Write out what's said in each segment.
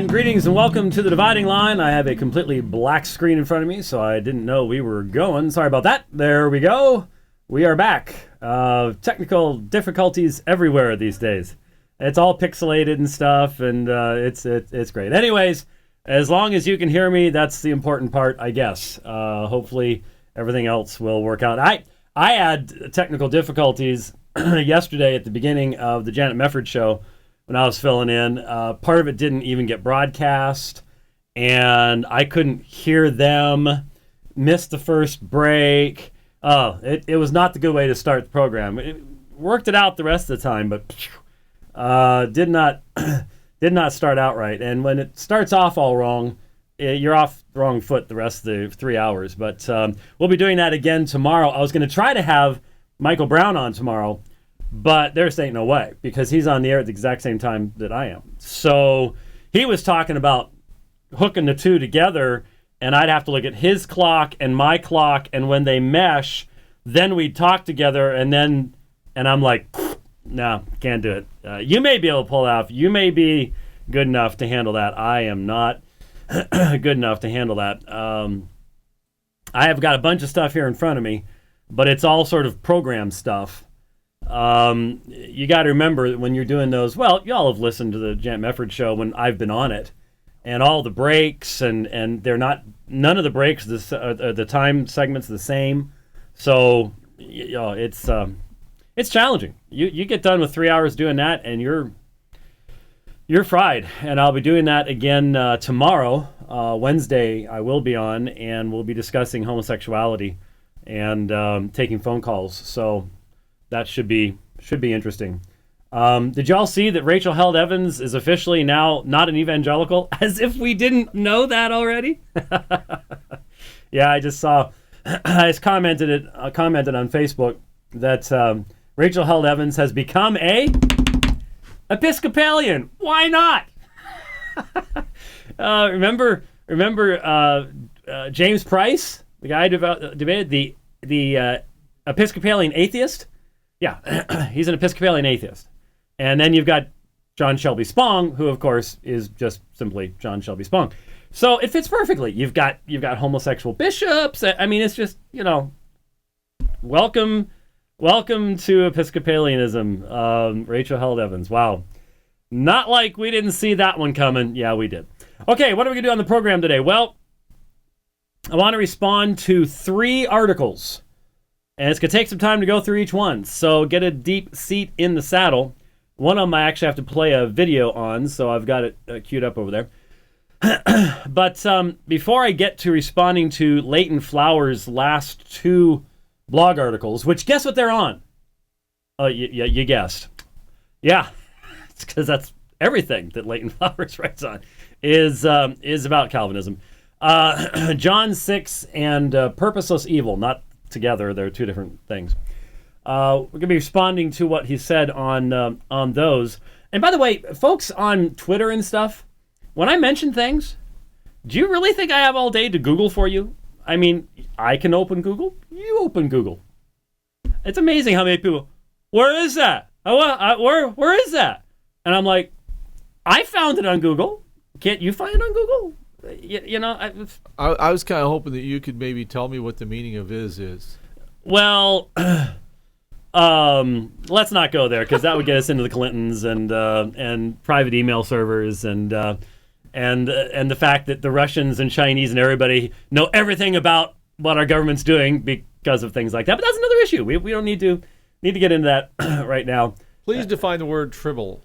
And greetings and welcome to the Dividing Line. I have a completely black screen in front of me, so I didn't know we were going. Sorry about that. There we go. We are back. Technical difficulties everywhere these days. It's all pixelated and stuff, and it's great. Anyways, as long as you can hear me, that's the important part, I guess. Hopefully everything else will work out. I had technical difficulties yesterday at the beginning of the Janet Mefford show when I was filling in. Part of it didn't even get broadcast, and I couldn't hear them, missed the first break. It was not the good way to start the program. It worked it out the rest of the time, but did not start out right. And when it starts off all wrong, you're off the wrong foot the rest of the 3 hours. But we'll be doing that again tomorrow. I was going to try to have Michael Brown on tomorrow, but there's ain't no way, because he's on the air at the exact same time that I am. So he was talking about hooking the two together, and I'd have to look at his clock and my clock, and when they mesh, then we'd talk together, and I'm like, no, can't do it. You may be able to pull it off. You may be good enough to handle that. I am not good enough to handle that. I have got a bunch of stuff here in front of me, but it's all sort of program stuff. You got to remember that when you're doing those, well, y'all have listened to the Janet Mefford show when I've been on it, and all the breaks, and they're not, none of the breaks, the time segments the same. So, you know, it's challenging. You get done with 3 hours doing that, and you're fried. And I'll be doing that again tomorrow, Wednesday. I will be on, and we'll be discussing homosexuality and taking phone calls. So that should be interesting. Did y'all see that Rachel Held Evans is officially now not an evangelical? As if we didn't know that already. Yeah, I just saw. I just commented on Facebook that Rachel Held Evans has become a Episcopalian. Why not? Remember James Price, the guy debated the Episcopalian atheist. Yeah, he's an Episcopalian atheist. And then you've got John Shelby Spong, who of course is just simply John Shelby Spong. So it fits perfectly. You've got homosexual bishops. I mean, it's just, you know, welcome to Episcopalianism, Rachel Held Evans. Wow. Not like we didn't see that one coming. Yeah, we did. Okay, what are we going to do on the program today? Well, I want to respond to 3 articles. And it's going to take some time to go through each one. So get a deep seat in the saddle. One of them I actually have to play a video on, so I've got it queued up over there. But before I get to responding to Leighton Flower's last 2 blog articles, which guess what they're on? Oh, you guessed. Yeah, it's because that's everything that Leighton Flowers writes on is about Calvinism. John 6 and Purposeless Evil, not together. They're 2 different things. We're going to be responding to what he said on those. And by the way, folks on Twitter and stuff, when I mention things, do you really think I have all day to Google for you? I mean, I can open Google. You open Google. It's amazing how many people, where is that? Where is that? And I'm like, I found it on Google. Can't you find it on Google? You know, I was kind of hoping that you could maybe tell me what the meaning of is. Well, let's not go there, because that would get us into the Clintons and private email servers and the fact that the Russians and Chinese and everybody know everything about what our government's doing because of things like that. But that's another issue. We don't need to get into that right now. Please define the word tribble.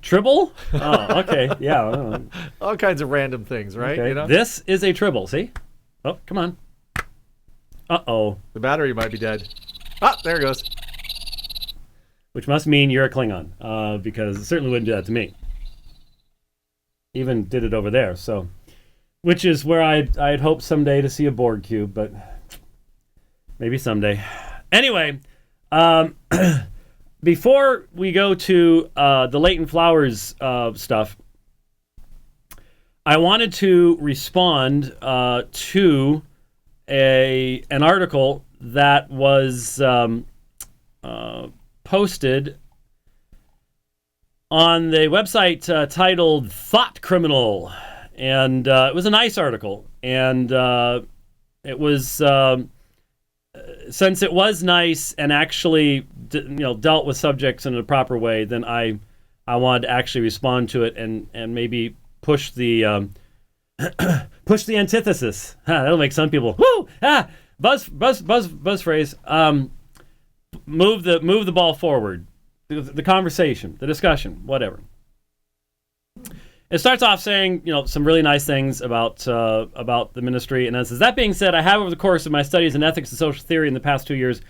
Tribble? Oh, okay. Yeah. All kinds of random things, right? Okay. You know? This is a tribble. See? Oh, come on. Uh-oh. The battery might be dead. Ah, there it goes. Which must mean you're a Klingon, because it certainly wouldn't do that to me. Even did it over there, so. Which is where I'd hope someday to see a Borg cube, but maybe someday. Anyway, before we go to the Leighton Flowers stuff, I wanted to respond to an article that was posted on the website titled Thought Criminal. And it was a nice article. And it was, since it was nice and actually dealt with subjects in a proper way, then I wanted to actually respond to it and maybe push the push the antithesis. That'll make some people buzz phrase. Move the ball forward, the conversation, the discussion, whatever. It starts off saying, some really nice things about the ministry, and it says, that being said, I have over the course of my studies in ethics and social theory in the past 2 years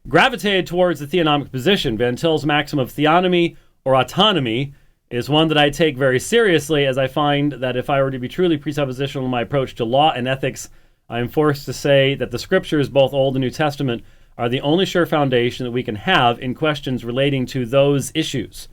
gravitated towards the theonomic position. Van Til's maxim of theonomy or autonomy is one that I take very seriously, as I find that if I were to be truly presuppositional in my approach to law and ethics, I am forced to say that the scriptures, both Old and New Testament, are the only sure foundation that we can have in questions relating to those issues.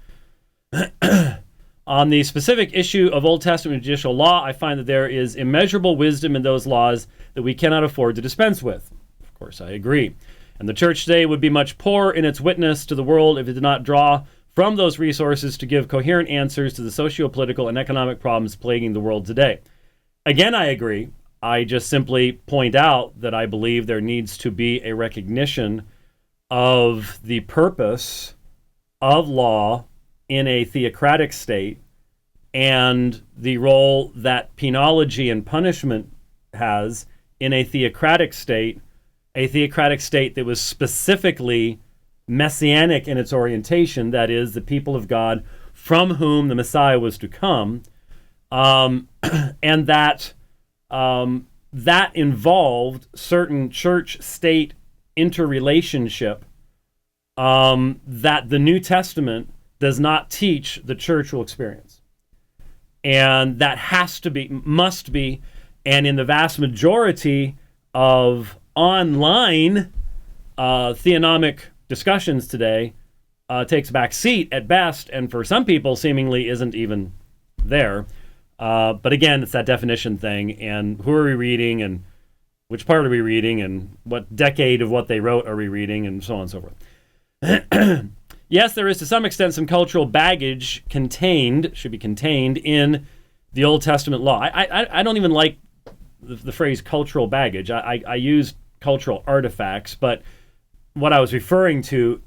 On the specific issue of Old Testament judicial law, I find that there is immeasurable wisdom in those laws that we cannot afford to dispense with. Of course, I agree. And the church today would be much poorer in its witness to the world if it did not draw from those resources to give coherent answers to the socio-political and economic problems plaguing the world today. Again, I agree. I just simply point out that I believe there needs to be a recognition of the purpose of law in a theocratic state and the role that penology and punishment has in a theocratic state that was specifically messianic in its orientation, that is, the people of God from whom the Messiah was to come, and that involved certain church-state interrelationship that the New Testament does not teach the church will experience. And that must be, and in the vast majority of online theonomic discussions today, takes a back seat at best, and for some people seemingly isn't even there. But again, it's that definition thing, and who are we reading, and which part are we reading, and what decade of what they wrote are we reading, and so on and so forth. Yes, there is to some extent some cultural baggage should be contained in the Old Testament law. I don't even like the phrase cultural baggage. I use cultural artifacts, but what I was referring to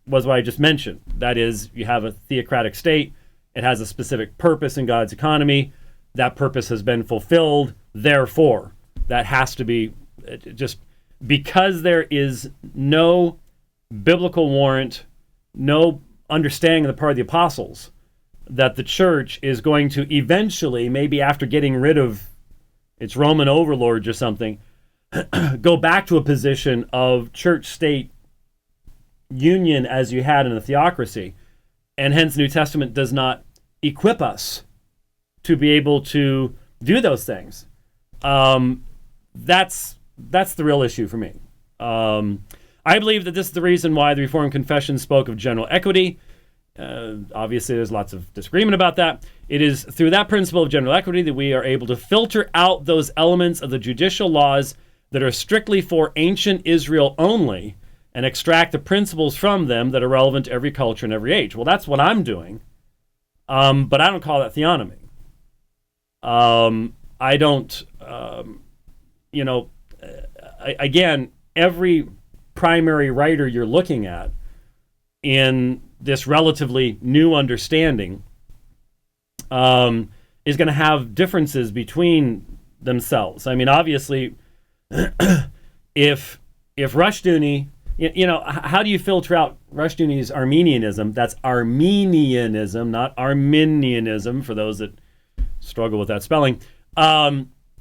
was what I just mentioned. That is, you have a theocratic state. It has a specific purpose in God's economy. That purpose has been fulfilled. Therefore, that has to be just because there is no biblical warrant, no understanding on the part of the apostles that the church is going to eventually, maybe after getting rid of its Roman overlords or something, go back to a position of church-state union as you had in a theocracy. And hence the New Testament does not equip us to be able to do those things. That's the real issue for me. I believe that this is the reason why the Reformed Confession spoke of general equity. Obviously, there's lots of disagreement about that. It is through that principle of general equity that we are able to filter out those elements of the judicial laws that are strictly for ancient Israel only and extract the principles from them that are relevant to every culture and every age. Well, that's what I'm doing, but I don't call that theonomy. I don't, again, every primary writer you're looking at in this relatively new understanding is going to have differences between themselves. I mean, obviously, if Rushdoony, how do you filter out Rushdoony's Armenianism? That's Armenianism, not Arminianism, for those that struggle with that spelling.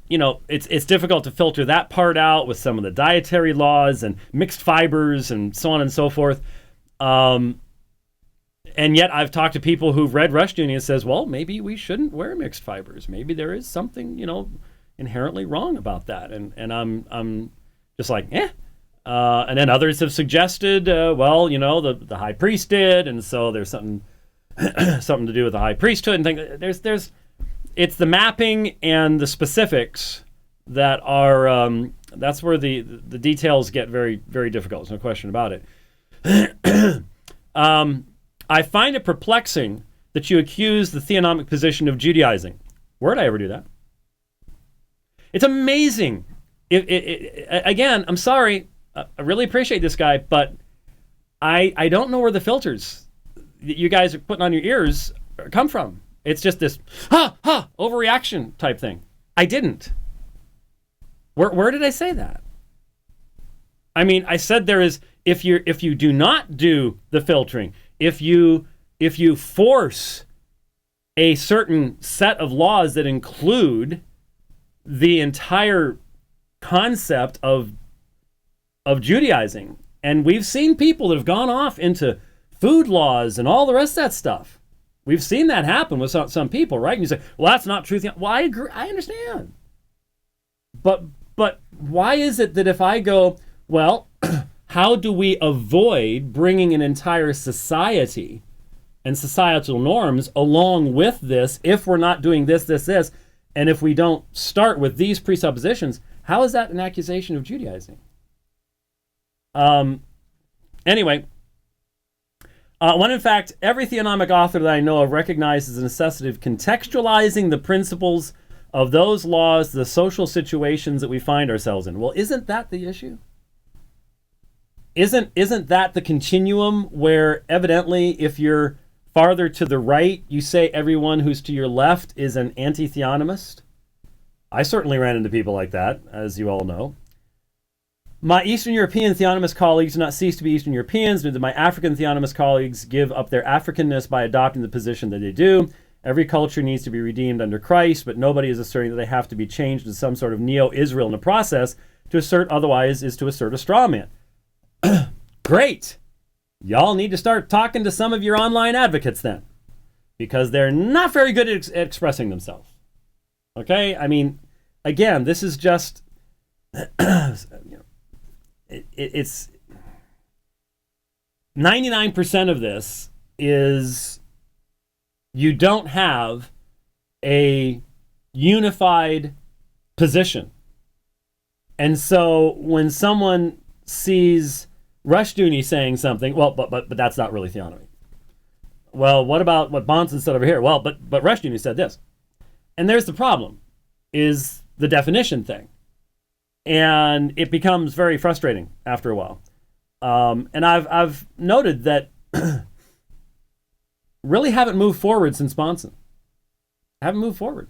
It's difficult to filter that part out with some of the dietary laws and mixed fibers and so on and so forth. And yet I've talked to people who've read Rushdoony and says, well, maybe we shouldn't wear mixed fibers. Maybe there is something, inherently wrong about that. And I'm just like, eh. And then others have suggested, the high priest did, and so there's something to do with the high priesthood and things. It's the mapping and the specifics that are, that's where the details get very, very difficult. There's no question about it. I find it perplexing that you accuse the theonomic position of Judaizing. Where did I ever do that? It's amazing. Again, I'm sorry. I really appreciate this guy, but I don't know where the filters that you guys are putting on your ears come from. It's just this overreaction type thing. I didn't. Where did I say that? I mean, I said there is, if you do not do the filtering, if you force a certain set of laws that include the entire concept of Judaizing, and we've seen people that have gone off into food laws and all the rest of that stuff. We've seen that happen with some people, right? And you say, well, that's not true. Well, I agree. I understand. But why is it that if I go, well, how do we avoid bringing an entire society and societal norms along with this if we're not doing this, and if we don't start with these presuppositions, how is that an accusation of Judaizing? Anyway, when in fact, every theonomic author that I know of recognizes the necessity of contextualizing the principles of those laws, the social situations that we find ourselves in. Well, isn't that the issue? Isn't that the continuum where evidently if you're farther to the right, you say everyone who's to your left is an anti-theonomist? I certainly ran into people like that, as you all know. My Eastern European theonomist colleagues do not cease to be Eastern Europeans, nor do my African theonomist colleagues give up their Africanness by adopting the position that they do. Every culture needs to be redeemed under Christ, but nobody is asserting that they have to be changed into some sort of neo-Israel in the process. To assert otherwise is to assert a straw man. Great. Y'all need to start talking to some of your online advocates then, because they're not very good at expressing themselves. Okay? I mean, again, this is just... it's 99% of this is you don't have a unified position. And so when someone sees Rushdoony saying something, well, but that's not really theonomy. Well, what about what Bonson said over here? Well, but Rushdoony said this. And there's the problem, is the definition thing. And it becomes very frustrating after a while. And I've noted that really haven't moved forward since Bonson. Haven't moved forward.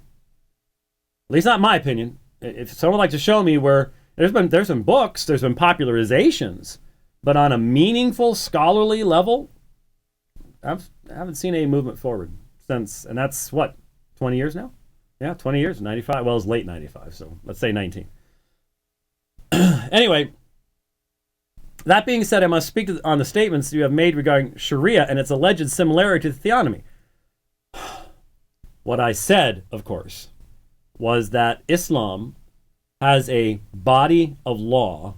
At least not in my opinion. If someone would like to show me where there's been books, there's been popularizations, but on a meaningful scholarly level, I haven't seen any movement forward since, and that's what, 20 years now? Yeah, 20 years, 95. Well, it was late 95, so let's say 19. Anyway, that being said, I must speak on the statements you have made regarding Sharia and its alleged similarity to theonomy. What I said, of course, was that Islam has a body of law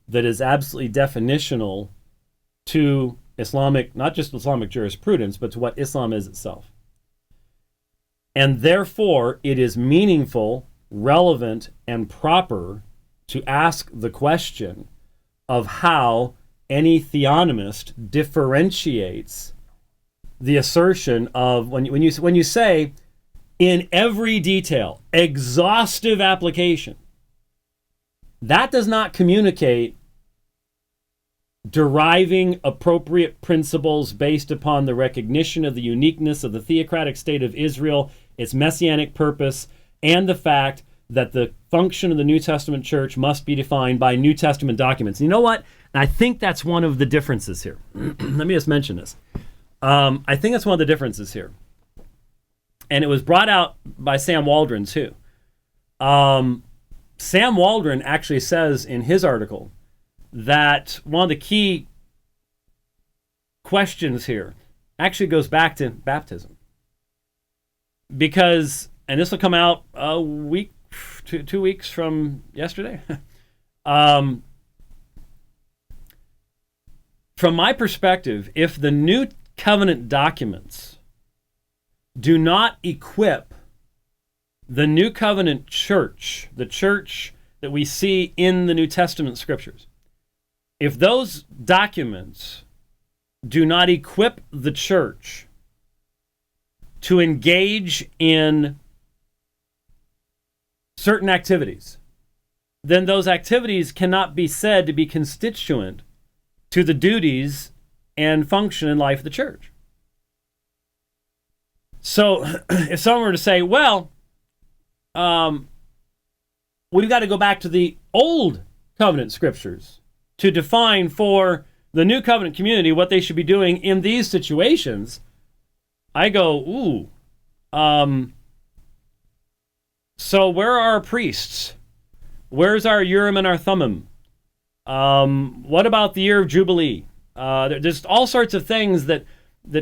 that is absolutely definitional to Islamic, not just Islamic jurisprudence, but to what Islam is itself. And therefore, it is meaningful, relevant, and proper to ask the question of how any theonomist differentiates the assertion of when you say in every detail, exhaustive application, that does not communicate deriving appropriate principles based upon the recognition of the uniqueness of the theocratic state of Israel, its messianic purpose, and the fact that the function of the New Testament church must be defined by New Testament documents. You know what? I think that's one of the differences here. Let me just mention this. I think that's one of the differences here. And it was brought out by Sam Waldron, too. Sam Waldron actually says in his article that one of the key questions here actually goes back to baptism. Because, and this will come out a week, 2 weeks from yesterday. From my perspective, if the New Covenant documents do not equip the New Covenant church, the church that we see in the New Testament scriptures, if those documents do not equip the church to engage in certain activities, then those activities cannot be said to be constituent to the duties and function in life of the church. So if someone were to say, well, we've got to go back to the old covenant scriptures to define for the new covenant community what they should be doing in these situations, I go, so where are our priests? Where's our Urim and our Thummim? What about the year of Jubilee? There's all sorts of things that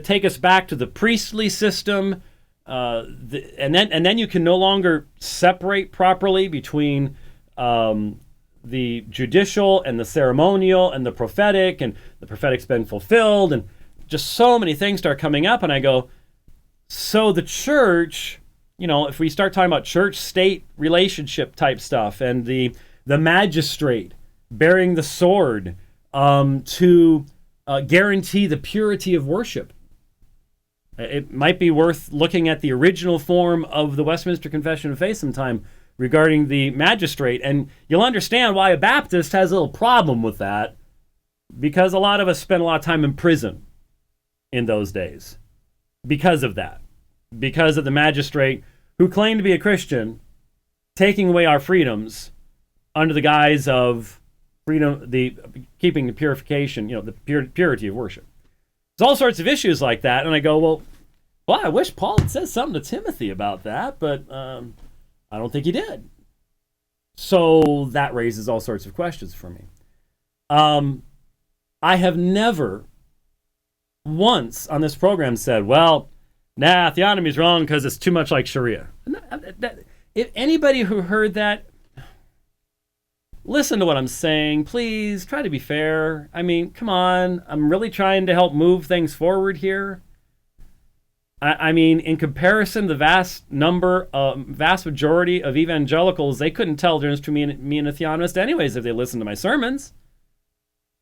take us back to the priestly system, and then you can no longer separate properly between the judicial and the ceremonial and the prophetic, and the prophetic's been fulfilled, and just so many things start coming up, and I go, so the church, if we start talking about church-state relationship type stuff, and the magistrate bearing the sword to guarantee the purity of worship, it might be worth looking at the original form of the Westminster Confession of Faith sometime regarding the magistrate, and you'll understand why a Baptist has a little problem with that, because a lot of us spent a lot of time in prison in those days because of that, because of the magistrate who claimed to be a Christian taking away our freedoms under the guise of freedom, keeping the purification, the purity of worship. There's all sorts of issues like that, and I go, well, I wish Paul had said something to Timothy about that, but I don't think he did. So that raises all sorts of questions for me. I have never once on this program said, well, theonomy is wrong because it's too much like Sharia. If anybody who heard that, listen to what I'm saying. Please try to be fair. I mean, come on. I'm really trying to help move things forward here. I mean, in comparison, the vast majority of evangelicals, they couldn't tell the difference between me and a theonomist anyways if they listened to my sermons.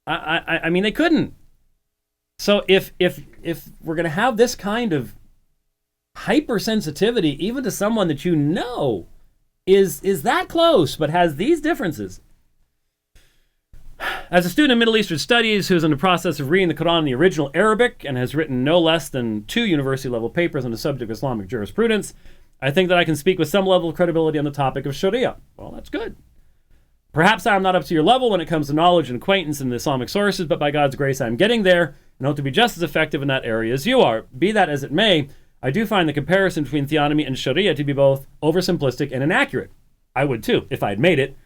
I mean, they couldn't. So if we're going to have this kind of hypersensitivity, even to someone that is that close but has these differences. As a student of Middle Eastern Studies who is in the process of reading the Quran in the original Arabic and has written no less than 2 university-level papers on the subject of Islamic jurisprudence, I think that I can speak with some level of credibility on the topic of Sharia. Well, that's good. Perhaps I'm not up to your level when it comes to knowledge and acquaintance in the Islamic sources, but by God's grace I'm getting there and hope to be just as effective in that area as you are. Be that as it may, I do find the comparison between theonomy and Sharia to be both oversimplistic and inaccurate. I would too, if I'd made it.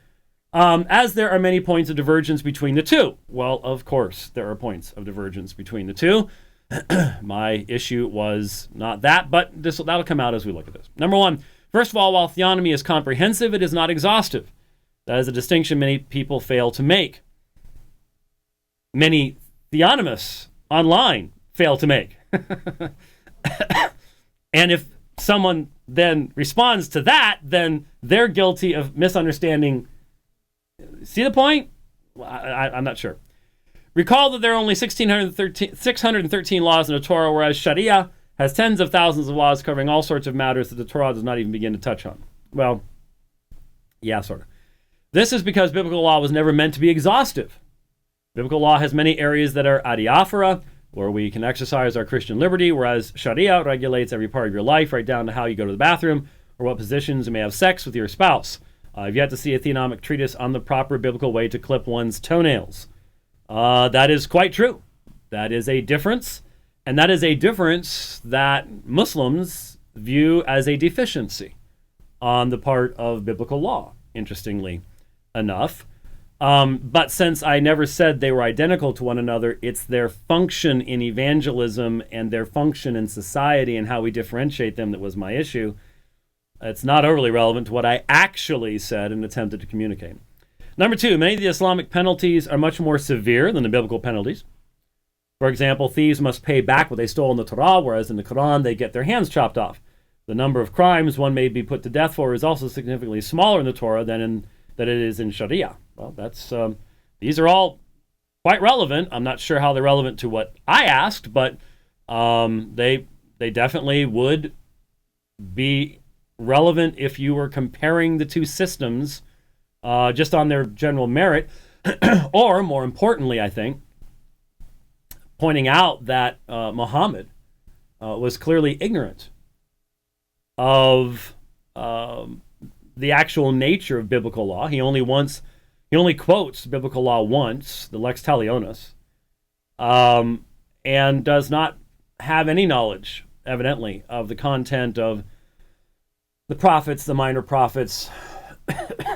As there are many points of divergence between the two. Well, of course, there are points of divergence between the two. My issue was not that, but that'll come out as we look at this. Number one, first of all, while theonomy is comprehensive, it is not exhaustive. That is a distinction many people fail to make. Many theonomists online fail to make. And if someone then responds to that, then they're guilty of misunderstanding. See the point? Well, I'm not sure. Recall that there are only 613 laws in the Torah, whereas Sharia has tens of thousands of laws covering all sorts of matters that the Torah does not even begin to touch on. Well, yeah, sort of. This is because biblical law was never meant to be exhaustive. Biblical law has many areas that are adiaphora, where we can exercise our Christian liberty, whereas Sharia regulates every part of your life, right down to how you go to the bathroom or what positions you may have sex with your spouse. I've yet to see a theonomic treatise on the proper biblical way to clip one's toenails. That is quite true. That is a difference, and that is a difference that Muslims view as a deficiency on the part of biblical law, interestingly enough. But since I never said they were identical to one another, it's their function in evangelism and their function in society and how we differentiate them that was my issue. It's not overly relevant to what I actually said and attempted to communicate. Number two, many of the Islamic penalties are much more severe than the biblical penalties. For example, thieves must pay back what they stole in the Torah, whereas in the Quran they get their hands chopped off. The number of crimes one may be put to death for is also significantly smaller in the Torah than it is in Sharia. Well, these are all quite relevant. I'm not sure how they're relevant to what I asked, but they definitely would be relevant if you were comparing the two systems just on their general merit, or more importantly, I think, pointing out that Muhammad was clearly ignorant of the actual nature of biblical law. He only quotes biblical law once, the lex talionis, and does not have any knowledge, evidently, of the content of the prophets, the minor prophets,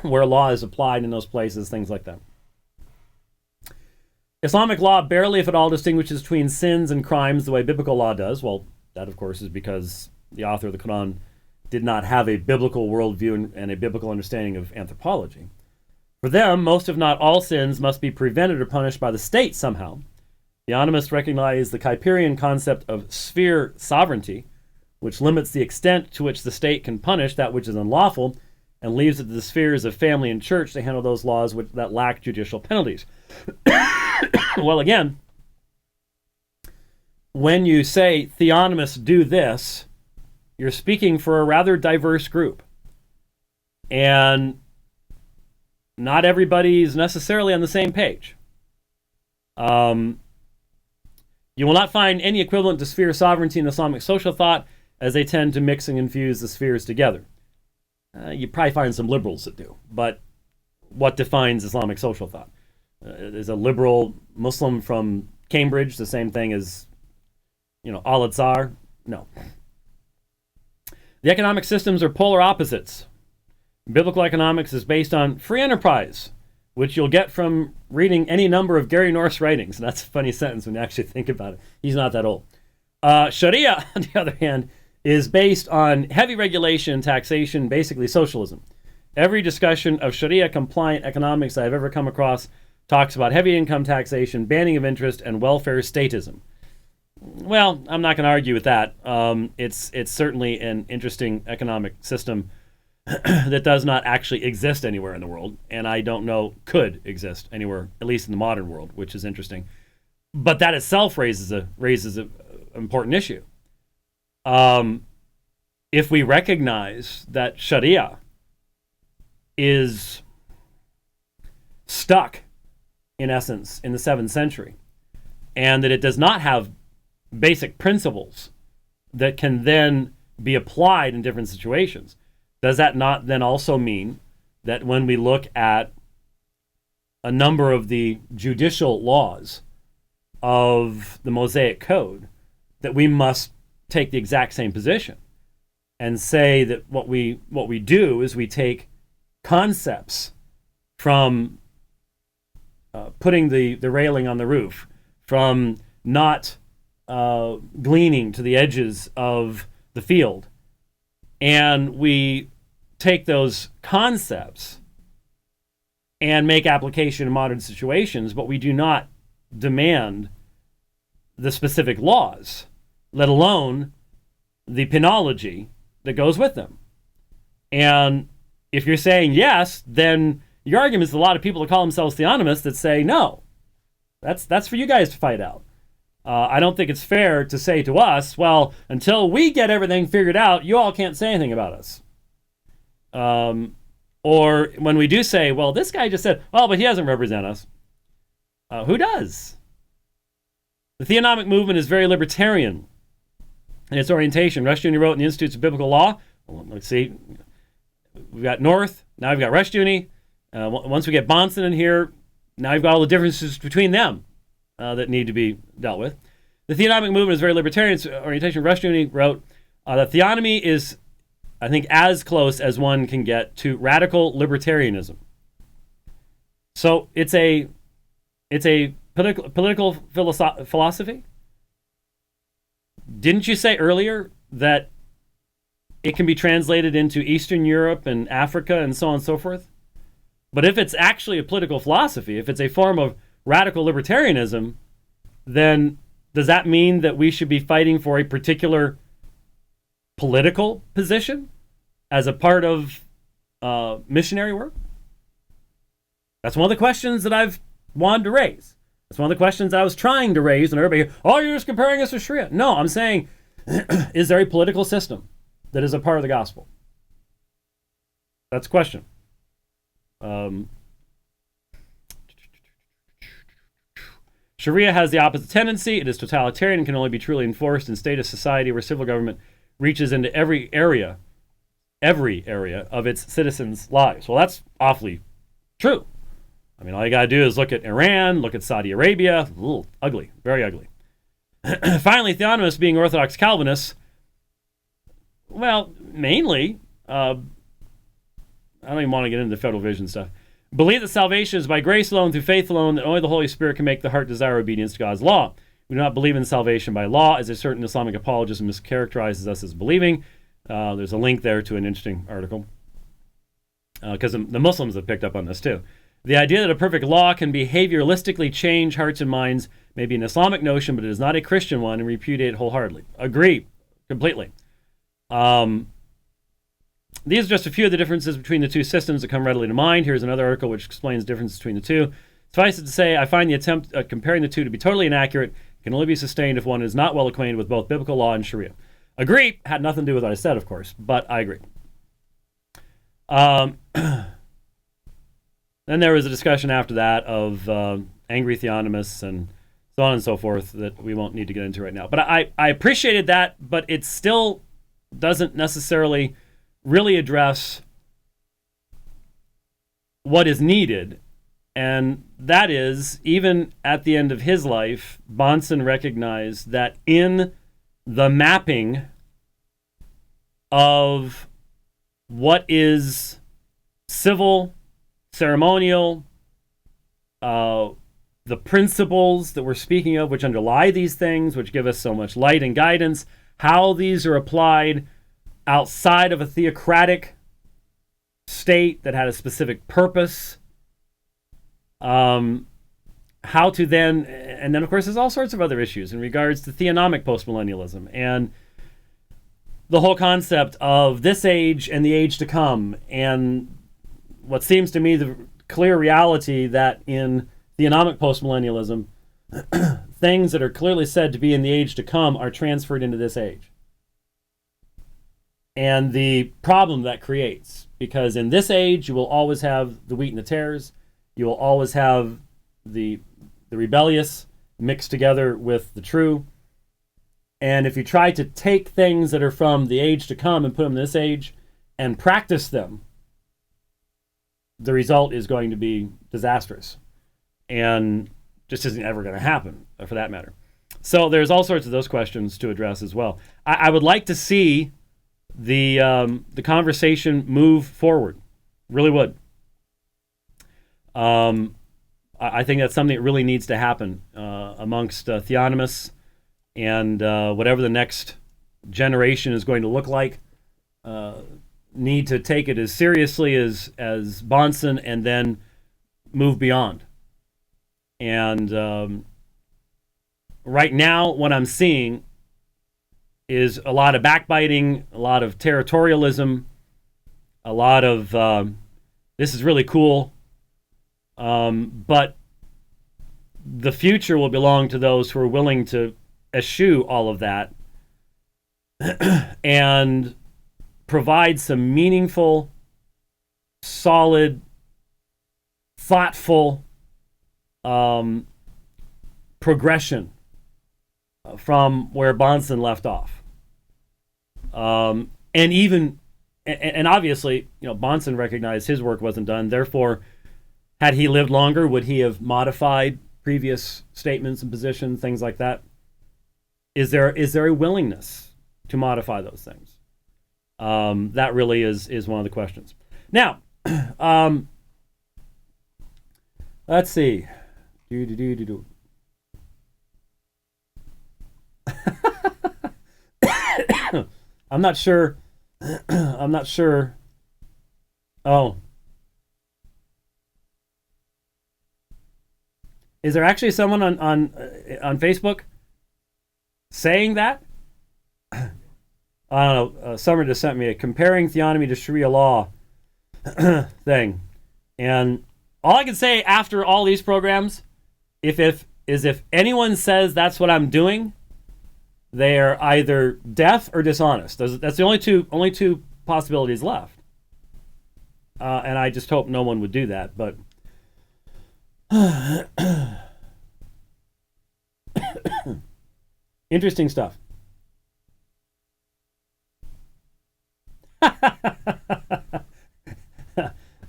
where law is applied in those places, things like that. Islamic law barely, if at all, distinguishes between sins and crimes the way biblical law does. Well, that, of course, is because the author of the Quran did not have a biblical worldview and a biblical understanding of anthropology. For them, most if not all sins must be prevented or punished by the state somehow. The Theonomists recognize the Kuyperian concept of sphere sovereignty, which limits the extent to which the state can punish that which is unlawful and leaves it to the spheres of family and church to handle those laws that lack judicial penalties. Well, again, when you say theonomists do this, you're speaking for a rather diverse group. And not everybody's necessarily on the same page. You will not find any equivalent to sphere sovereignty in Islamic social thought, as they tend to mix and infuse the spheres together. You probably find some liberals that do, but what defines Islamic social thought? Is a liberal Muslim from Cambridge the same thing as, Al-Azhar? No. The economic systems are polar opposites. Biblical economics is based on free enterprise, which you'll get from reading any number of Gary North's writings. And that's a funny sentence when you actually think about it. He's not that old. Sharia, on the other hand, is based on heavy regulation and taxation, basically socialism. Every discussion of Sharia-compliant economics I've ever come across talks about heavy income taxation, banning of interest, and welfare statism. Well, I'm not going to argue with that. It's certainly an interesting economic system that does not actually exist anywhere in the world, and I don't know could exist anywhere, at least in the modern world, which is interesting. But that itself raises an important issue. If we recognize that Sharia is stuck, in essence, in the 7th century, and that it does not have basic principles that can then be applied in different situations, does that not then also mean that when we look at a number of the judicial laws of the Mosaic Code, that we must take the exact same position and say that what we do is we take concepts from putting the railing on the roof, from not gleaning to the edges of the field, and we take those concepts and make application in modern situations, but we do not demand the specific laws, let alone the penology that goes with them. And if you're saying yes, then your argument is a lot of people that call themselves theonomists that say no. That's for you guys to fight out. I don't think it's fair to say to us, well, until we get everything figured out, you all can't say anything about us. Or when we do say, well, this guy just said, oh, but he doesn't represent us. Who does? The theonomic movement is very libertarian in its orientation. Rushdoony wrote in the Institutes of Biblical Law. Well, let's see. We've got North. Now we've got Rushdoony. Once we get Bonson in here, now we've got all the differences between them that need to be dealt with. The theonomic movement is very libertarian. Its orientation. Rushdoony wrote that theonomy is, I think, as close as one can get to radical libertarianism. So it's a political philosophy. Didn't you say earlier that it can be translated into Eastern Europe and Africa and so on and so forth? But if it's actually a political philosophy, if it's a form of radical libertarianism, then does that mean that we should be fighting for a particular political position as a part of missionary work? That's one of the questions that I've wanted to raise. That's one of the questions I was trying to raise, and everybody, oh, you're just comparing us with Sharia. No, I'm saying, is there a political system that is a part of the gospel? That's a question. Sharia has the opposite tendency. It is totalitarian and can only be truly enforced in state of society where civil government reaches into every area of its citizens' lives. Well, that's awfully true. I mean, all you got to do is look at Iran, look at Saudi Arabia. Ooh, ugly, very ugly. Finally, theonomists, being Orthodox Calvinists, well, mainly, I don't even want to get into the federal vision stuff, believe that salvation is by grace alone, through faith alone, that only the Holy Spirit can make the heart desire obedience to God's law. We do not believe in salvation by law, as a certain Islamic apologist mischaracterizes us as believing. There's a link there to an interesting article, because the Muslims have picked up on this too. The idea that a perfect law can behavioralistically change hearts and minds may be an Islamic notion, but it is not a Christian one, and repudiate it wholeheartedly. Agree, completely. These are just a few of the differences between the two systems that come readily to mind. Here's another article which explains the difference between the two. Suffice it to say, I find the attempt at comparing the two to be totally inaccurate. It can only be sustained if one is not well acquainted with both biblical law and Sharia. Agree. Had nothing to do with what I said, of course, but I agree. Then there was a discussion after that of angry theonomists and so on and so forth that we won't need to get into right now. But I appreciated that, but it still doesn't necessarily really address what is needed. And that is, even at the end of his life, Bahnsen recognized that in the mapping of what is civil, ceremonial, the principles that we're speaking of, which underlie these things, which give us so much light and guidance, how these are applied outside of a theocratic state that had a specific purpose, how to then, and then of course there's all sorts of other issues in regards to theonomic postmillennialism and the whole concept of this age and the age to come, and what seems to me the clear reality that in theonomic postmillennialism, things that are clearly said to be in the age to come are transferred into this age. And the problem that creates, because in this age you will always have the wheat and the tares, you will always have the rebellious mixed together with the true. And if you try to take things that are from the age to come and put them in this age and practice them, the result is going to be disastrous. And just isn't ever going to happen, for that matter. So there's all sorts of those questions to address as well. I would like to see the conversation move forward. Really would. I think that's something that really needs to happen amongst theonomists, and whatever the next generation is going to look like, need to take it as seriously as Bahnsen, and then move beyond. And right now, what I'm seeing is a lot of backbiting, a lot of territorialism, a lot of this is really cool, but the future will belong to those who are willing to eschew all of that and provide some meaningful, solid, thoughtful progression from where Bahnsen left off. And obviously, Bahnsen recognized his work wasn't done. Therefore, had he lived longer, would he have modified previous statements and positions, things like that? Is there a willingness to modify those things? That really is one of the questions. Now, let's see. I'm not sure. I'm not sure. Oh. Is there actually someone on Facebook saying that? I don't know. Summer just sent me a comparing theonomy to Sharia law thing. And all I can say after all these programs, if anyone says that's what I'm doing, They are either deaf or dishonest. That's the only two possibilities left. And I just hope no one would do that. But interesting stuff.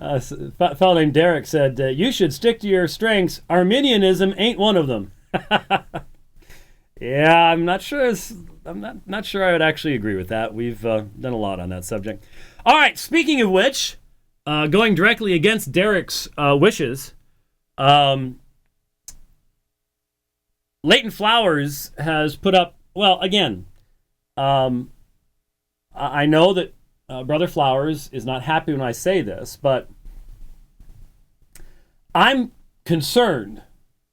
A fellow named Derek said, "You should stick to your strengths. Arminianism ain't one of them." Yeah, I'm not sure. I'm not sure I would actually agree with that. We've done a lot on that subject. All right. Speaking of which, going directly against Derek's wishes, Leighton Flowers has put up. Well, again, I know that Brother Flowers is not happy when I say this, but I'm concerned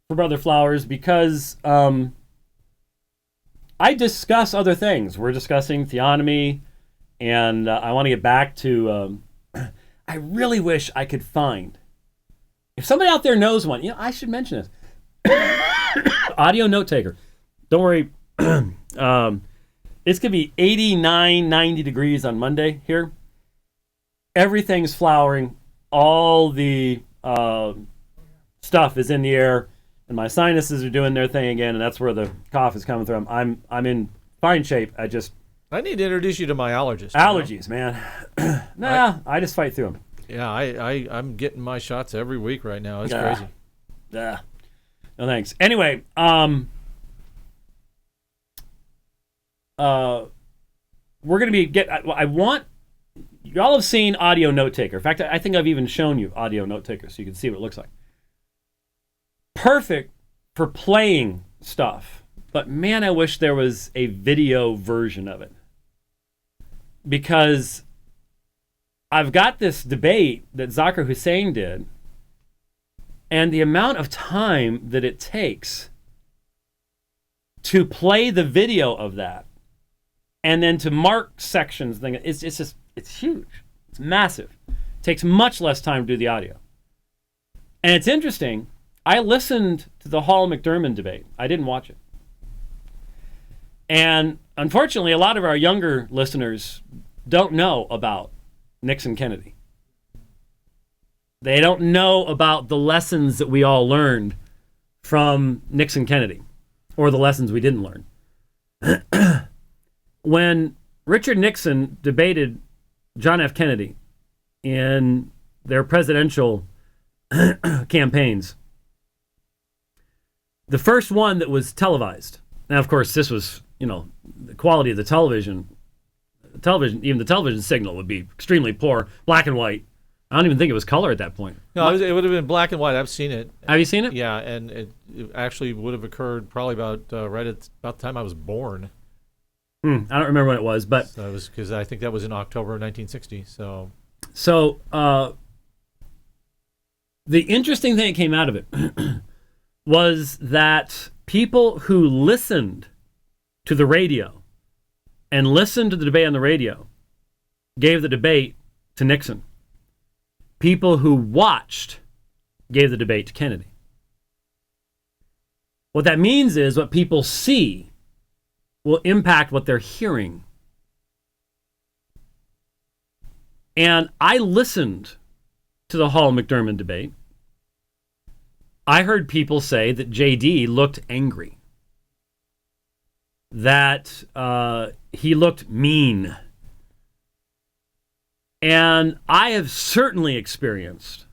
for Brother Flowers because I discuss other things. We're discussing theonomy, and I want to get back to... I really wish I could find... If somebody out there knows one, I should mention this. Audio note taker. Don't worry. It's going to be 89, 90 degrees on Monday here. Everything's flowering. All the stuff is in the air. And my sinuses are doing their thing again, and that's where the cough is coming from. I'm in fine shape. I need to introduce you to my allergist. Allergies, man. I just fight through them. Yeah, I'm getting my shots every week right now. It's crazy. No thanks. Anyway, we're gonna be I want y'all have seen Audio Note Taker. In fact, I think I've even shown you Audio Note Taker so you can see what it looks like. Perfect for playing stuff, but man, I wish there was a video version of it, because I've got this debate that Zakir Hussain did, and the amount of time that it takes to play the video of that and then to mark sections, it's huge. It's massive. It takes much less time to do the audio. And it's interesting. I listened to the Hall-McDermott debate. I didn't watch it. And unfortunately, a lot of our younger listeners don't know about Nixon-Kennedy. They don't know about the lessons that we all learned from Nixon-Kennedy, or the lessons we didn't learn. When Richard Nixon debated John F. Kennedy in their presidential campaigns, the first one that was televised. Now, of course, this was, the quality of the television, even the television signal would be extremely poor, black and white. I don't even think it was color at that point. No, it would have been black and white. I've seen it. Have you seen it? Yeah, and it actually would have occurred probably about the time I was born. I don't remember when it was, but so it was because I think that was in October of 1960. So the interesting thing that came out of it was that people who listened to the radio and listened to the debate on the radio gave the debate to Nixon. People who watched gave the debate to Kennedy. What that means is what people see will impact what they're hearing. And I listened to the Hall-McDermott debate. I heard people say that JD looked angry, that he looked mean. And I have certainly experienced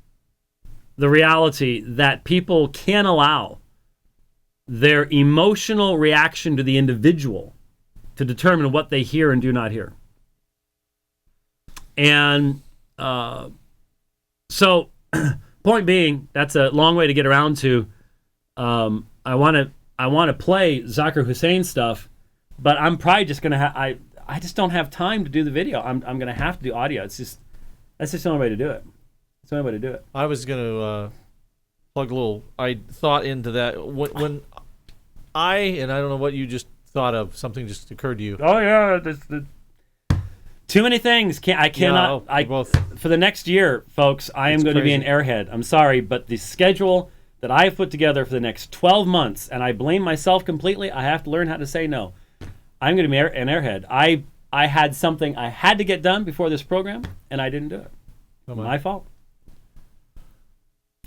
the reality that people can allow their emotional reaction to the individual to determine what they hear and do not hear. And so, point being, that's a long way to get around to. I want to play Zakir Hussain stuff, but I'm probably just gonna I just don't have time to do the video. I'm gonna have to do audio. That's just the only way to do it. It's the only way to do it. I was gonna plug a little thought into that when I don't know what you just thought of. Something just occurred to you. Oh yeah, too many things. I cannot. For the next year, folks, I am going to be an airhead. I'm sorry, but the schedule that I have put together for the next 12 months, and I blame myself completely. I have to learn how to say no. I'm going to be an airhead. I had something I had to get done before this program, and I didn't do it. My fault.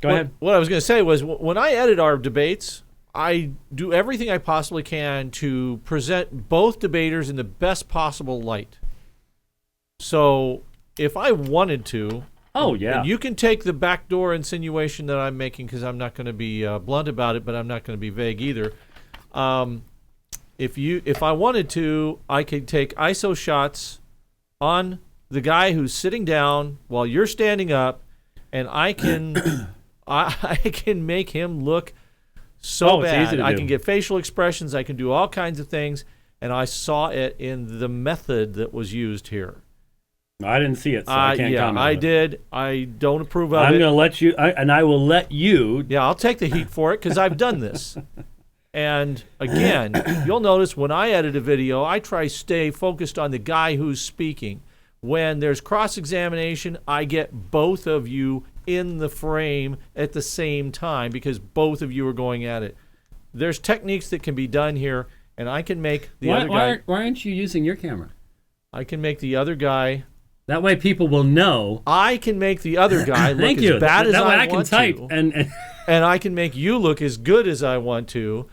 Go ahead. What I was going to say was, when I edit our debates, I do everything I possibly can to present both debaters in the best possible light. So if I wanted to, and you can take the backdoor insinuation that I'm making, because I'm not going to be blunt about it, but I'm not going to be vague either. If I wanted to, I could take ISO shots on the guy who's sitting down while you're standing up, and I can I can make him look so bad. I can get facial expressions. I can do all kinds of things, and I saw it in the method that was used here. I didn't see it, so I can't comment. I did. I don't approve of it. I'm going to let you, and I will let you. Yeah, I'll take the heat for it, because I've done this. And again, you'll notice when I edit a video, I try to stay focused on the guy who's speaking. When there's cross-examination, I get both of you in the frame at the same time, because both of you are going at it. There's techniques that can be done here, and I can make the other guy... Why aren't you using your camera? I can make the other guy... That way people will know. I can make the other guy look as bad as I want to. That way I can type. And I can make you look as good as I want to,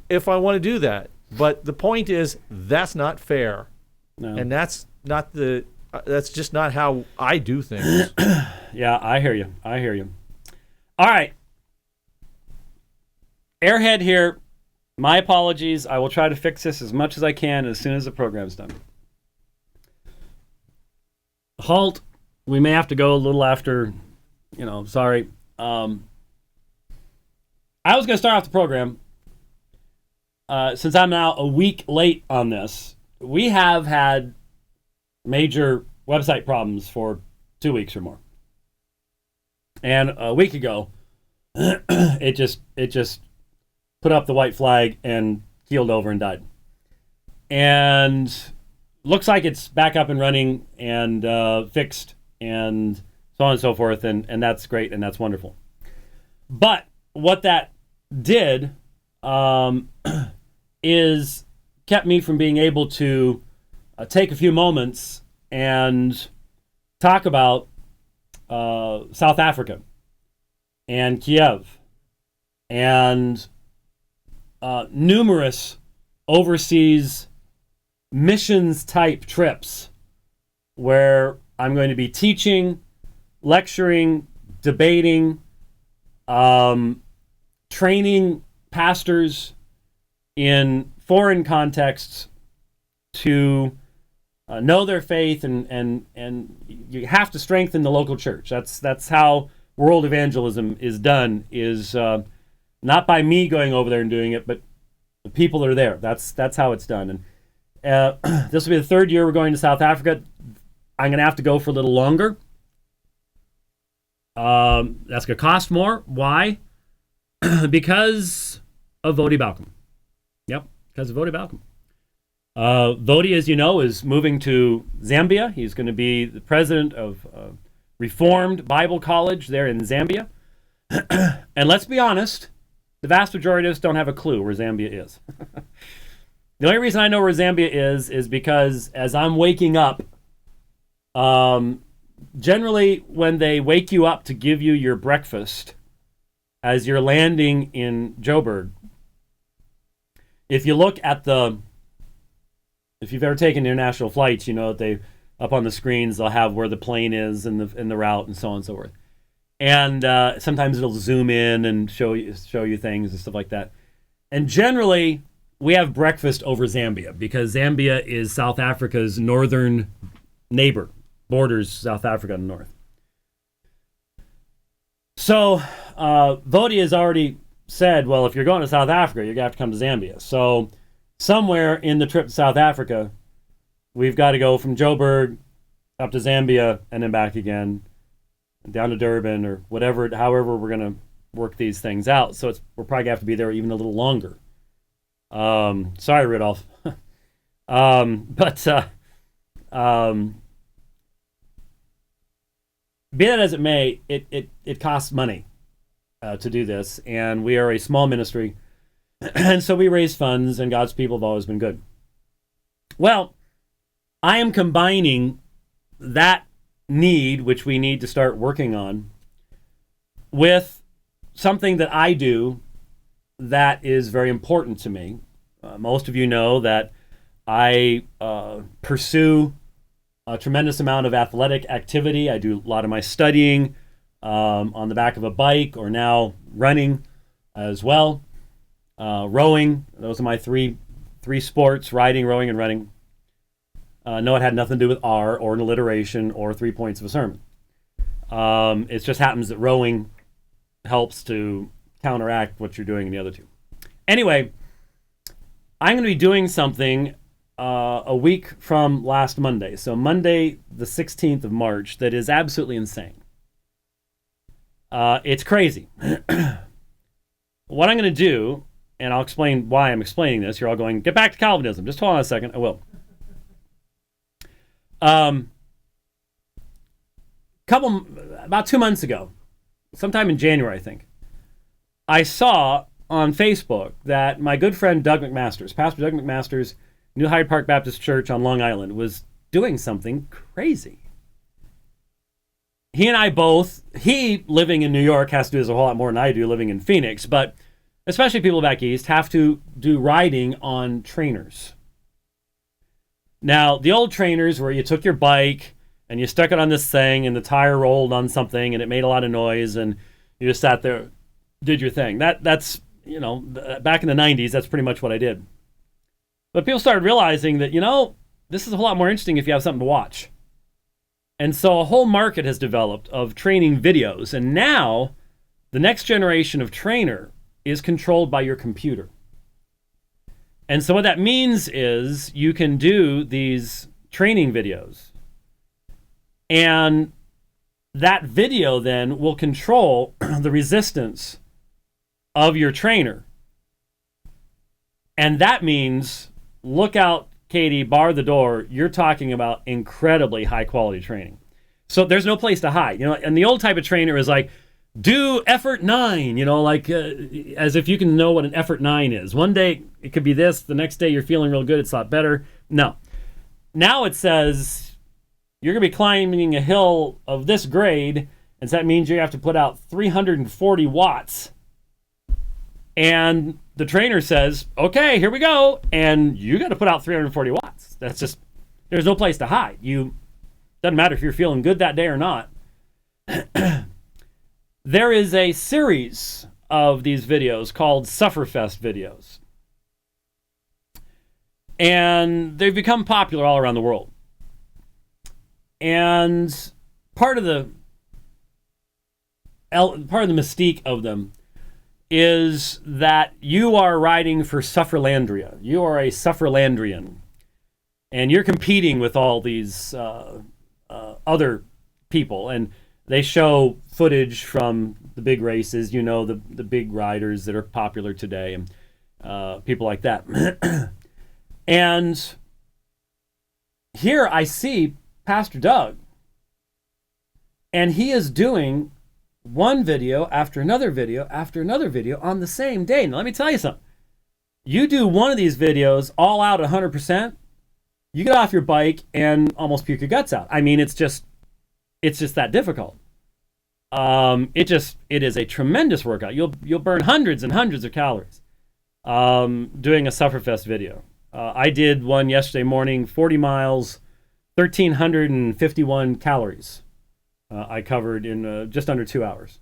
if I want to do that. But the point is, that's not fair. No. And that's just not how I do things. Yeah, I hear you. All right. Airhead here. My apologies. I will try to fix this as much as I can as soon as the program's done. Halt. We may have to go a little after, sorry. I was going to start off the program. Since I'm now a week late on this, we have had major website problems for 2 weeks or more. And a week ago, it just put up the white flag and keeled over and died. And looks like it's back up and running and fixed and so on and so forth, and that's great and that's wonderful. But what that did is kept me from being able to take a few moments and talk about South Africa and Kiev and numerous overseas missions type trips where I'm going to be teaching, lecturing, debating, training pastors in foreign contexts to know their faith, and you have to strengthen the local church. That's how world evangelism is done, is not by me going over there and doing it, but the people that are there. That's how it's done. And this will be the third year we're going to South Africa. I'm going to have to go for a little longer. That's going to cost more. Why? Because of Vodi Balcom. Yep, because of Vodi Balcom. Vodi, as you know, is moving to Zambia. He's going to be the president of Reformed Bible College there in Zambia. And let's be honest, the vast majority of us don't have a clue where Zambia is. The only reason I know where Zambia is because as I'm waking up, generally when they wake you up to give you your breakfast as you're landing in Joburg, if you look at if you've ever taken international flights, you know that they, up on the screens, they'll have where the plane is and the route and so on and so forth. And sometimes it'll zoom in and show you things and stuff like that. And generally, we have breakfast over Zambia because Zambia is South Africa's northern neighbor, borders South Africa in the north. So Vodi has already said, well, if you're going to South Africa, you're going to have to come to Zambia. So somewhere in the trip to South Africa, we've got to go from Joburg up to Zambia and then back again, down to Durban or whatever, however we're going to work these things out. So we're probably going to have to be there even a little longer. Sorry, Rudolph. Be that as it may, it costs money to do this, and we are a small ministry, and so we raise funds, and God's people have always been good. Well, I am combining that need, which we need to start working on, with something that I do that is very important to me. Most of you know that I pursue a tremendous amount of athletic activity. I do a lot of my studying on the back of a bike, or now running as well. Rowing, those are my three sports: riding, rowing, and running. No, it had nothing to do with R or an alliteration or 3 points of a sermon. It just happens that rowing helps to counteract what you're doing in the other two. Anyway, I'm going to be doing something a week from last Monday. So Monday, the 16th of March, that is absolutely insane. It's crazy. What I'm going to do, and I'll explain why I'm explaining this. You're all going, get back to Calvinism. Just hold on a second. I will. About 2 months ago, sometime in January, I think, I saw on Facebook that my good friend Doug McMasters, Pastor Doug McMasters, New Hyde Park Baptist Church on Long Island, was doing something crazy. He and I both, he living in New York has to do this a whole lot more than I do living in Phoenix, but especially people back east have to do riding on trainers. Now, the old trainers where you took your bike and you stuck it on this thing and the tire rolled on something and it made a lot of noise and you just sat there, did your thing. That's, you know, back in the 90s, that's pretty much what I did. But people started realizing that, you know, this is a whole lot more interesting if you have something to watch. And so a whole market has developed of training videos. And now the next generation of trainer is controlled by your computer. And so what that means is you can do these training videos. And that video then will control the resistance of your trainer. And that means, look out, Katie, bar the door, you're talking about incredibly high quality training. So there's no place to hide. You know, and the old type of trainer is like, do effort 9, you know, like as if you can know what an effort 9 is. One day it could be this, the next day you're feeling real good, it's a lot better. No. Now it says you're going to be climbing a hill of this grade, and so that means you have to put out 340 watts. And the trainer says, okay, here we go. And you got to put out 340 watts. That's just, there's no place to hide. Doesn't matter if you're feeling good that day or not. There is a series of these videos called Sufferfest videos. And they've become popular all around the world. And part of the mystique of them is that you are riding for Sufferlandria. You are a Sufferlandrian. And you're competing with all these other people. And they show footage from the big races, you know, the big riders that are popular today, and people like that. And here I see Pastor Doug, and he is doing one video after another video after another video on the same day. Now, let me tell you something. You do one of these videos all out 100%, you get off your bike and almost puke your guts out. I mean, it's just that difficult. It is a tremendous workout. You'll burn hundreds and hundreds of calories doing a Sufferfest video. I did one yesterday morning, 40 miles, 1,351 calories. I covered in just under 2 hours.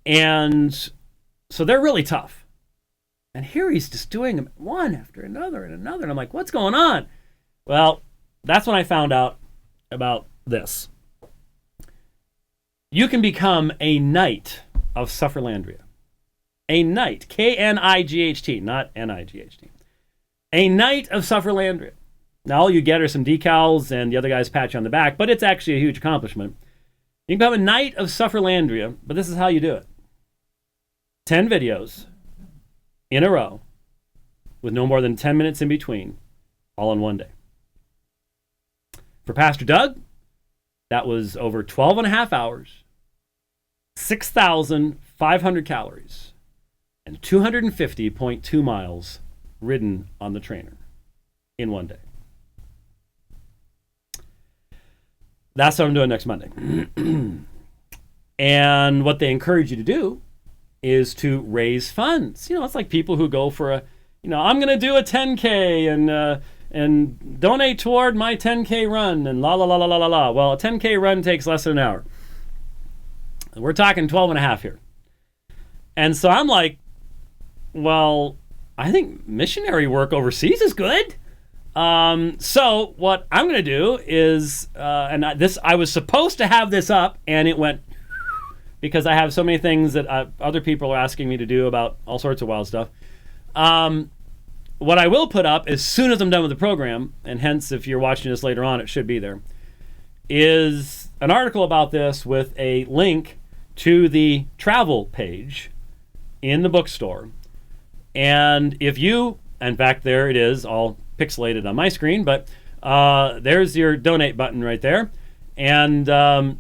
And so they're really tough. And here he's just doing them one after another and another. And I'm like, what's going on? Well, that's when I found out about this. You can become a knight of Sufferlandria. A knight, K-N-I-G-H-T, not N-I-G-H-T. A knight of Sufferlandria. Now all you get are some decals and the other guys pat you on the back, but it's actually a huge accomplishment. You can become a knight of Sufferlandria, but this is how you do it. 10 videos in a row with no more than 10 minutes in between, all in one day. For Pastor Doug, that was over 12 and a half hours, 6,500 calories, and 250.2 miles ridden on the trainer. in one day. That's what I'm doing next Monday. And what they encourage you to do is to raise funds. You know, it's like people who go for I'm going to do a 10K and donate toward my 10K run and la la la la la la. Well, a 10K run takes less than an hour. We're talking 12 and a half here. And so I'm like, well, I think missionary work overseas is good. So what I'm going to do is, I was supposed to have this up, and it went because I have so many things that other people are asking me to do about all sorts of wild stuff. What I will put up as soon as I'm done with the program, and hence if you're watching this later on, it should be there, is an article about this with a link to the travel page in the bookstore. And if you, in fact, there it is, all pixelated on my screen, but there's your donate button right there. And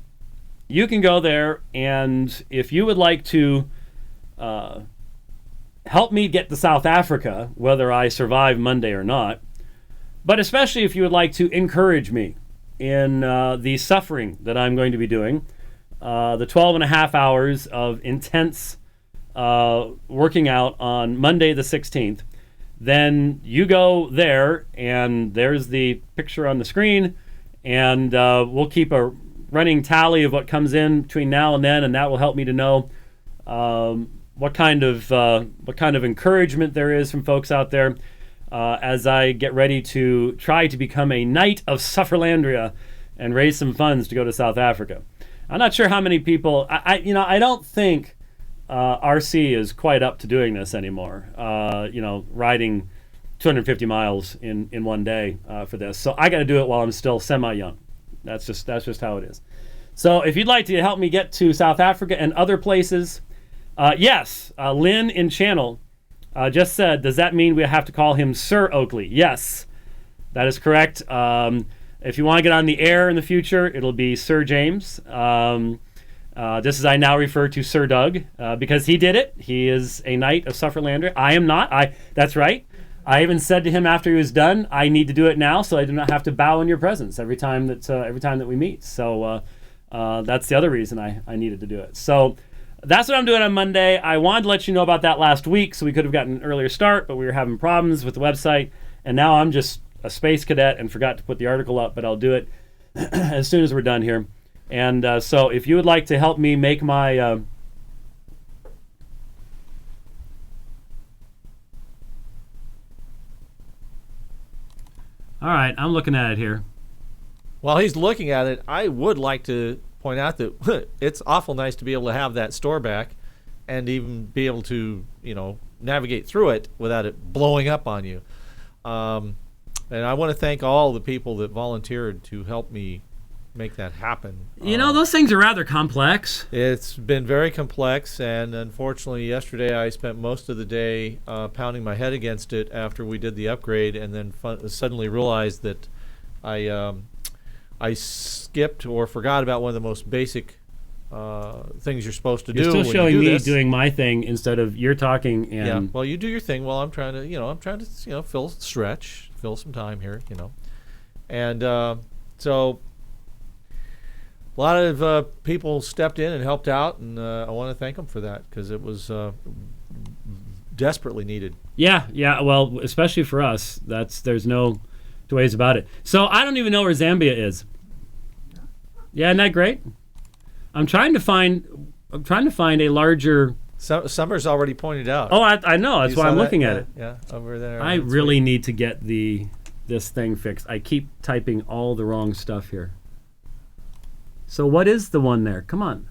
you can go there, and if you would like to help me get to South Africa, whether I survive Monday or not, but especially if you would like to encourage me in the suffering that I'm going to be doing, the 12 and a half hours of intense working out on Monday the 16th, then you go there, and there's the picture on the screen, and we'll keep a running tally of what comes in between now and then, and that will help me to know what kind of encouragement there is from folks out there as I get ready to try to become a Knight of Sufferlandria and raise some funds to go to South Africa. I'm not sure how many people. I don't think RC is quite up to doing this anymore. Riding 250 miles in one day for this. So I got to do it while I'm still semi-young. That's just how it is. So if you'd like to help me get to South Africa and other places, yes, Lynn in channel just said, does that mean we have to call him Sir Oakley? Yes, that is correct. If you want to get on the air in the future, it'll be Sir James. Just as I now refer to Sir Doug, because he did it. He is a Knight of Sufferlandria. I am not. That's right. I even said to him after he was done, I need to do it now so I do not have to bow in your presence every time that we meet. So that's the other reason I needed to do it. So that's what I'm doing on Monday. I wanted to let you know about that last week, so we could have gotten an earlier start, but we were having problems with the website, and now I'm just a space cadet and forgot to put the article up, but I'll do it as soon as we're done here. And so if you would like to help me make my all right, I'm looking at it here. While he's looking at it, I would like to point out that it's awful nice to be able to have that store back and even be able to, navigate through it without it blowing up on you. And I want to thank all the people that volunteered to help me make that happen. Those things are rather complex. It's been very complex, and unfortunately yesterday I spent most of the day pounding my head against it after we did the upgrade, and then suddenly realized that I skipped or forgot about one of the most basic things you're supposed to do. You're still showing me doing my thing instead of you're talking. And yeah, well, you do your thing while I'm trying to fill some time here, and so a lot of people stepped in and helped out, and I want to thank them for that because it was desperately needed. Yeah. Well, especially for us, there's no two ways about it. So I don't even know where Zambia is. Yeah, isn't that great? I'm trying to find a larger. Summer's already pointed out. Oh, I know. That's why I'm looking at it. Yeah, over there. I really need to get this thing fixed. I keep typing all the wrong stuff here. So what is the one there? Come on.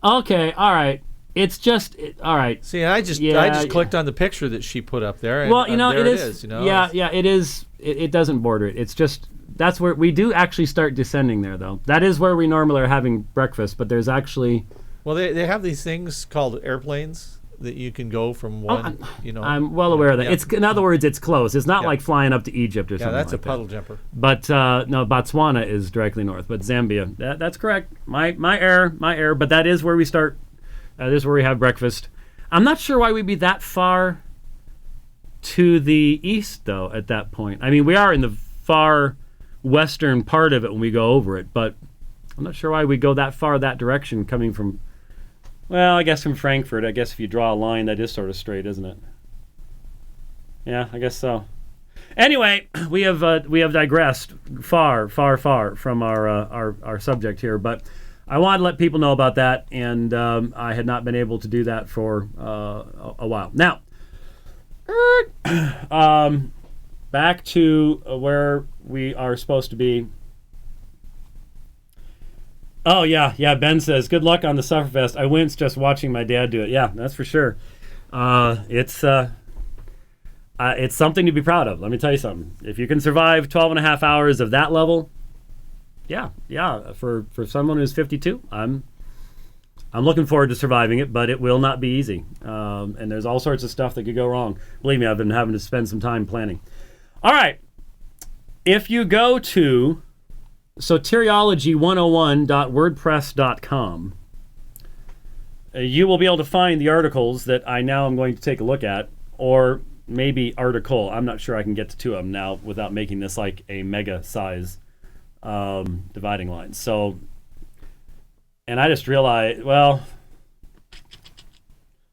Okay, all right. It's just all right. See, I just clicked on the picture that she put up there. And, well, there it is. Yeah, it is. It doesn't border it. It's just that's where we do actually start descending there, though. That is where we normally are having breakfast, but there's actually. Well, they have these things called airplanes that you can go from one. I'm well aware of that. Yeah. It's in other words, it's close. It's not like flying up to Egypt or something. Yeah, that's like a puddle jumper. But no, Botswana is directly north. But Zambia, that's correct. My error. But that is where we start. That is where we have breakfast. I'm not sure why we'd be that far to the east, though, at that point? I mean, we are in the far western part of it when we go over it, but I'm not sure why we go that far that direction coming from, well, I guess from Frankfurt. I guess if you draw a line, that is sort of straight, isn't it? Yeah, I guess so. Anyway, we have digressed far from our subject here, but I wanted to let people know about that, and I had not been able to do that for a while. Now, back to where we are supposed to be. Oh, yeah, Ben says, good luck on the Sufferfest. I winced just watching my dad do it. Yeah, that's for sure. It's something to be proud of. Let me tell you something. If you can survive 12 and a half hours of that level, yeah, for someone who's 52, I'm looking forward to surviving it, but it will not be easy. And there's all sorts of stuff that could go wrong. Believe me, I've been having to spend some time planning. All right. If you go to soteriology101.wordpress.com, you will be able to find the articles that I now am going to take a look at, or maybe article. I'm not sure I can get to two of them now without making this like a mega size dividing line. So, and I just realized, well,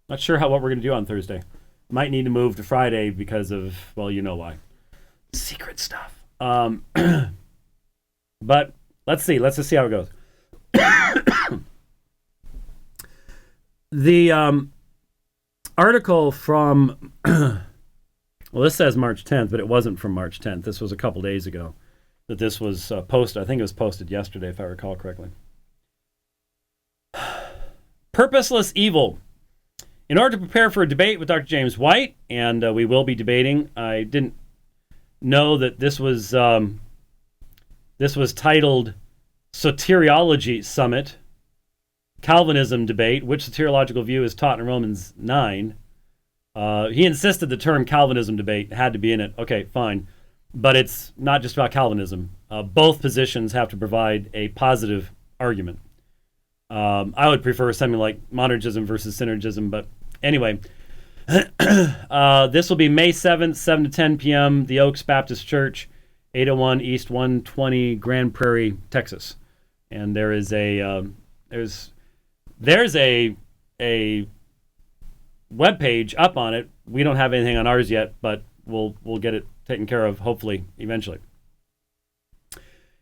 not sure what we're going to do on Thursday. Might need to move to Friday because of, well, you know why. Secret stuff. But let's see. Let's just see how it goes. The article from, well, this says March 10th, but it wasn't from March 10th. This was a couple days ago that this was posted. I think it was posted yesterday, if I recall correctly. Purposeless evil. In order to prepare for a debate with Dr. James White, and we will be debating, I didn't know that this was titled Soteriology Summit, Calvinism Debate, which soteriological view is taught in Romans 9. He insisted the term Calvinism debate had to be in it. Okay, fine. But it's not just about Calvinism. Both positions have to provide a positive argument. I would prefer something like monergism versus synergism, but anyway. This will be May 7th, 7 to 10 p.m., the Oaks Baptist Church, 801 East 120 Grand Prairie, Texas. And there is there's a web page up on it. We don't have anything on ours yet, but we'll get it taken care of, hopefully, eventually.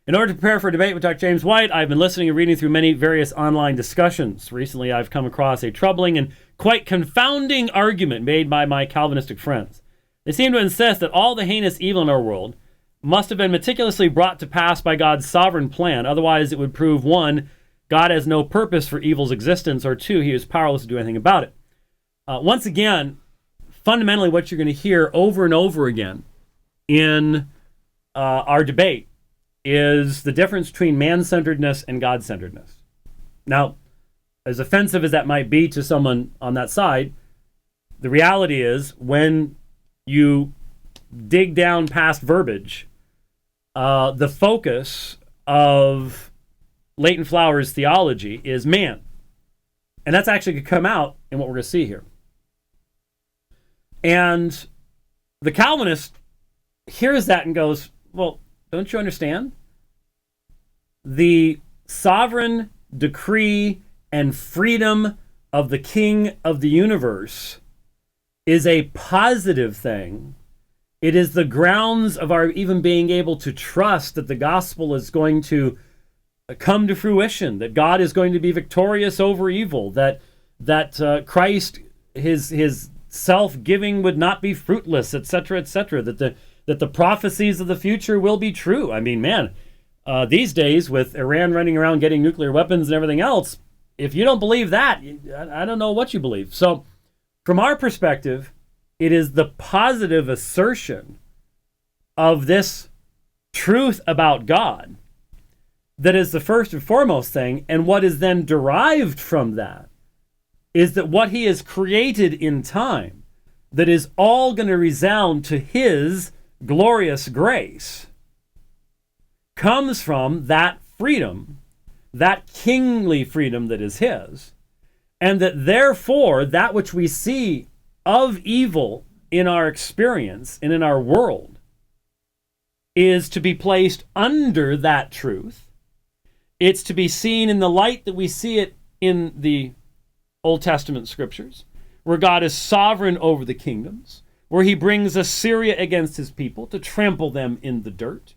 In order to prepare for a debate with Dr. James White, I've been listening and reading through many various online discussions. Recently, I've come across a troubling and quite confounding argument made by my Calvinistic friends. They seem to insist that all the heinous evil in our world must have been meticulously brought to pass by God's sovereign plan. Otherwise, it would prove, 1, God has no purpose for evil's existence, or 2, he is powerless to do anything about it. Once again, fundamentally what you're going to hear over and over again in our debate is the difference between man-centeredness and God-centeredness. Now, as offensive as that might be to someone on that side, the reality is when you dig down past verbiage, the focus of Leighton Flowers' theology is man. And that's actually going to come out in what we're going to see here. And the Calvinist hears that and goes, well, don't you understand? The sovereign decree and freedom of the King of the universe is a positive thing. It is the grounds of our even being able to trust that the gospel is going to come to fruition, that God is going to be victorious over evil, that Christ, his self-giving would not be fruitless, etc., that the prophecies of the future will be true. I mean, man, these days with Iran running around getting nuclear weapons and everything else, if you don't believe that, I don't know what you believe. So from our perspective, it is the positive assertion of this truth about God that is the first and foremost thing, and what is then derived from that is that what he has created in time, that is all going to resound to his glorious grace, comes from that freedom, that kingly freedom that is his, and that therefore that which we see of evil in our experience and in our world is to be placed under that truth. It's to be seen in the light that we see it in the Old Testament scriptures, where God is sovereign over the kingdoms, where he brings Assyria against his people to trample them in the dirt.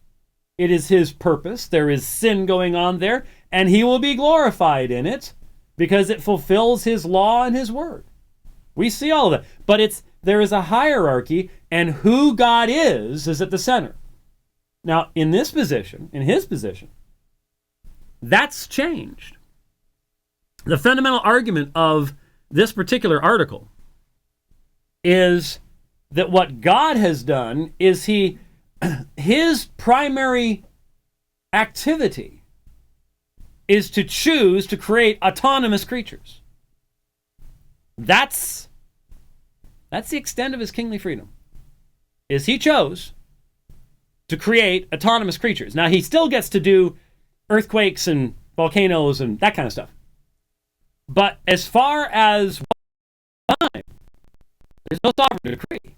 It is his purpose. There is sin going on there, and he will be glorified in it because it fulfills his law and his word. We see all of that. But there is a hierarchy, and who God is at the center. Now, in his position, that's changed. The fundamental argument of this particular article is that what God has done is his primary activity is to choose to create autonomous creatures. That's the extent of his kingly freedom, is he chose to create autonomous creatures. Now, he still gets to do earthquakes and volcanoes and that kind of stuff. But as far as time, there's no sovereign decree.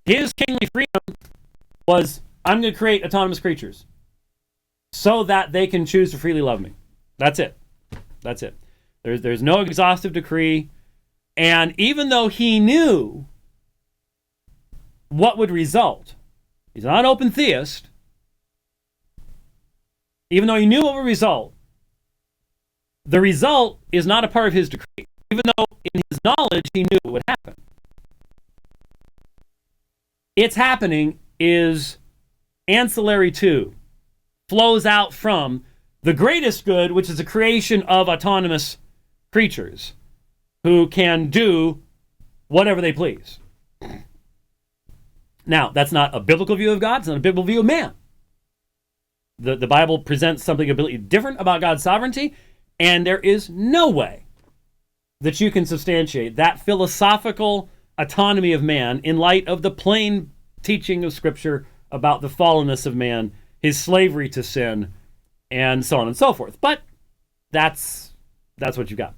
His kingly freedom was, I'm going to create autonomous creatures so that they can choose to freely love me. That's it. That's it. There's no exhaustive decree. And even though he knew what would result, he's not an open theist, even though he knew what would result, the result is not a part of his decree, even though in his knowledge he knew it would happen. It's happening is ancillary to, flows out from the greatest good, which is the creation of autonomous creatures who can do whatever they please. Now, that's not a biblical view of God. It's not a biblical view of man. The Bible presents something completely different about God's sovereignty, and there is no way that you can substantiate that philosophical autonomy of man in light of the plain teaching of Scripture about the fallenness of man, his slavery to sin, and so on and so forth. But that's what you got.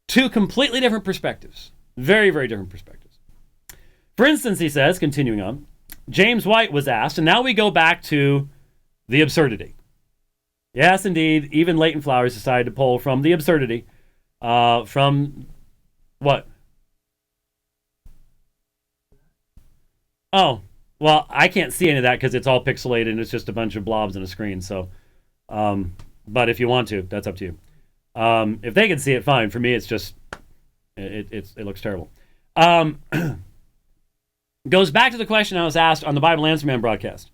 Two completely different perspectives. Very, very different perspectives. For instance, he says, continuing on, James White was asked, and now we go back to the absurdity. Yes, indeed, even Latent Flowers decided to pull from the absurdity. From what? Oh, well, I can't see any of that because it's all pixelated and it's just a bunch of blobs on a screen. So, but if you want to, that's up to you. If they can see it, fine. For me, it's just, it looks terrible. Goes back to the question I was asked on the Bible Answer Man broadcast.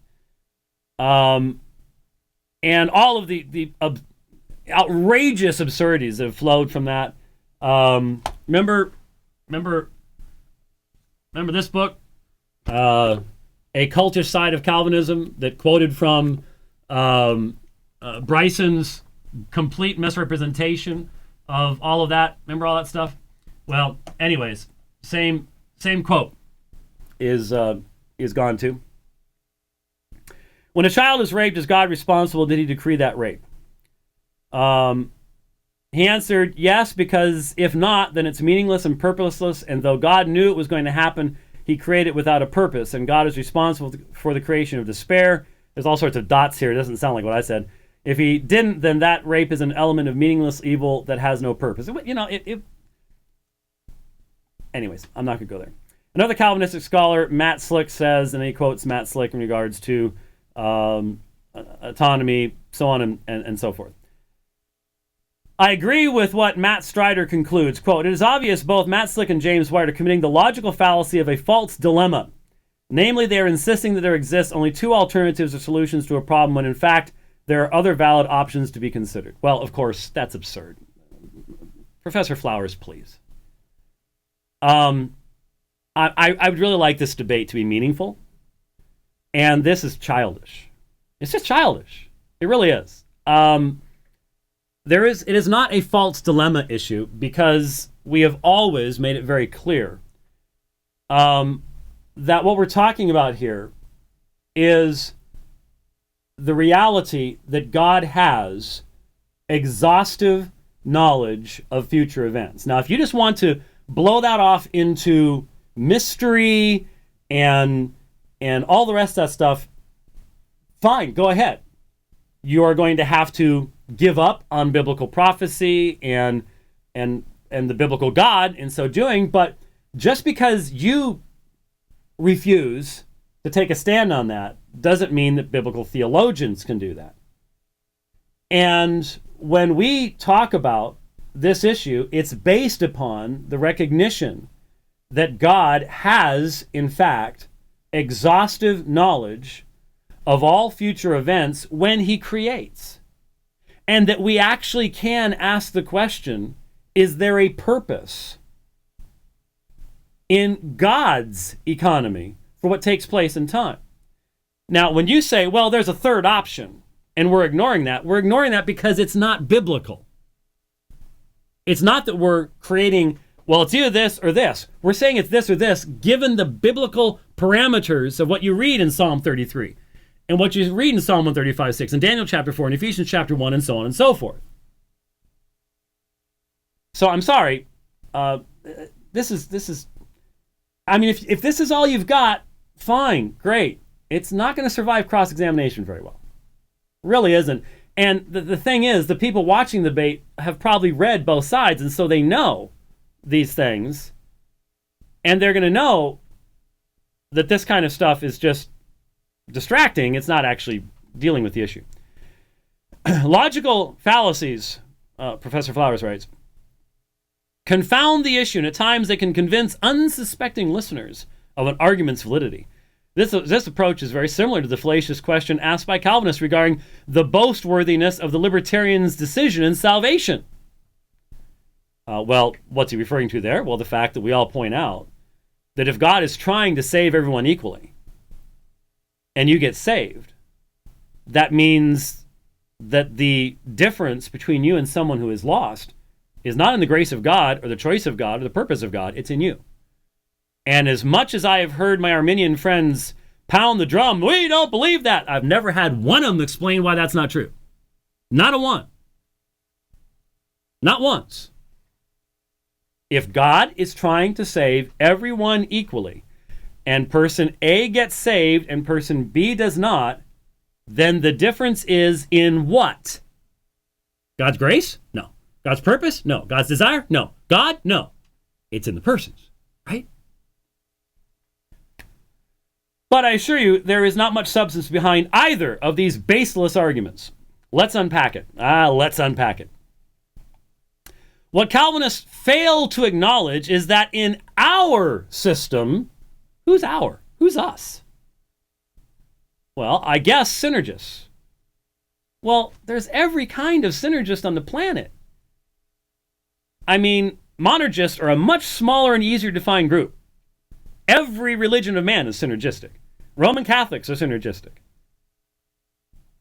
And all of the outrageous absurdities that have flowed from that. Remember this book, A Cultish Side of Calvinism, that quoted from Bryson's complete misrepresentation of all of that. Remember all that stuff? Well, anyways, same quote is gone too. When a child is raped, is God responsible? Did he decree that rape? He answered, yes, because if not, then it's meaningless and purposeless, and though God knew it was going to happen, he created it without a purpose, and God is responsible for the creation of despair. There's all sorts of dots here. It doesn't sound like what I said. If he didn't, then that rape is an element of meaningless evil that has no purpose. Anyways, I'm not going to go there. Another Calvinistic scholar, Matt Slick, says, and he quotes Matt Slick in regards to autonomy, so on and so forth. I agree with what Matt Strider concludes. Quote, it is obvious both Matt Slick and James White are committing the logical fallacy of a false dilemma. Namely, they are insisting that there exists only two alternatives or solutions to a problem when in fact there are other valid options to be considered. Well, of course, that's absurd. Professor Flowers, please. I would really like this debate to be meaningful. And this is childish. It's just childish. It really is. It is not a false dilemma issue because we have always made it very clear that what we're talking about here is the reality that God has exhaustive knowledge of future events. Now, if you just want to blow that off into mystery and all the rest of that stuff, fine, go ahead. You are going to have to give up on biblical prophecy and the biblical God in so doing, but just because you refuse to take a stand on that doesn't mean that biblical theologians can do that. And when we talk about this issue, it's based upon the recognition that God has, in fact, exhaustive knowledge of all future events when he creates. And that we actually can ask the question, is there a purpose in God's economy for what takes place in time? Now, when you say, well, there's a third option, and we're ignoring that because it's not biblical. It's not that we're creating, well, it's either this or this. We're saying it's this or this, given the biblical parameters of what you read in Psalm 33, and what you read in Psalm 135:6, and Daniel chapter 4, and Ephesians chapter 1, and so on and so forth. So I'm sorry. This is. I mean, if this is all you've got, fine, great. It's not going to survive cross-examination very well. Really isn't. And the thing is, the people watching the debate have probably read both sides, and so they know these things, and they're going to know that this kind of stuff is just distracting. It's not actually dealing with the issue. Logical fallacies, Professor Flowers writes, confound the issue, and at times they can convince unsuspecting listeners of an argument's validity. This approach is very similar to the fallacious question asked by Calvinists regarding the boastworthiness of the libertarians' decision in salvation. Well, what's he referring to there? Well, the fact that we all point out that if God is trying to save everyone equally, and you get saved, that means that the difference between you and someone who is lost is not in the grace of God or the choice of God or the purpose of God, it's in you. And as much as I have heard my Arminian friends pound the drum, we don't believe that, I've never had one of them explain why that's not true. Not a one. Not once. If God is trying to save everyone equally, and person A gets saved and person B does not, then the difference is in what? God's grace? No. God's purpose? No. God's desire? No. God? No. It's in the persons, right? But I assure you, there is not much substance behind either of these baseless arguments. Let's unpack it. Let's unpack it. What Calvinists fail to acknowledge is that in our system, who's our? Who's us? Well, I guess synergists. Well, there's every kind of synergist on the planet. I mean, monergists are a much smaller and easier to define group. Every religion of man is synergistic. Roman Catholics are synergistic.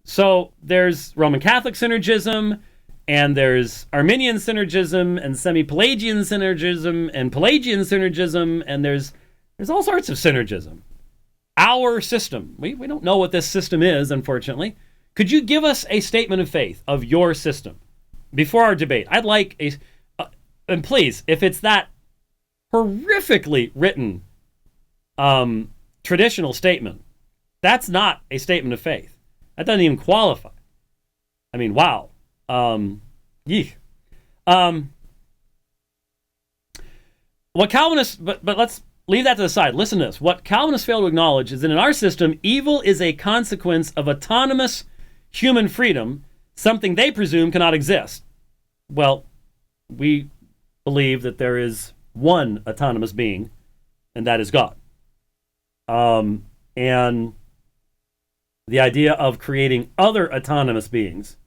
So there's Roman Catholic synergism, and there's Arminian synergism, and semi-Pelagian synergism, and Pelagian synergism, and there's all sorts of synergism. Our system, we don't know what this system is, unfortunately. Could you give us a statement of faith of your system before our debate? I'd like and please, if it's that horrifically written traditional statement, that's not a statement of faith. That doesn't even qualify. I mean, wow. What Calvinists, but let's leave that to the side. Listen to this. What Calvinists fail to acknowledge is that in our system, evil is a consequence of autonomous human freedom, something they presume cannot exist. Well, we believe that there is one autonomous being, and that is God. And the idea of creating other autonomous beings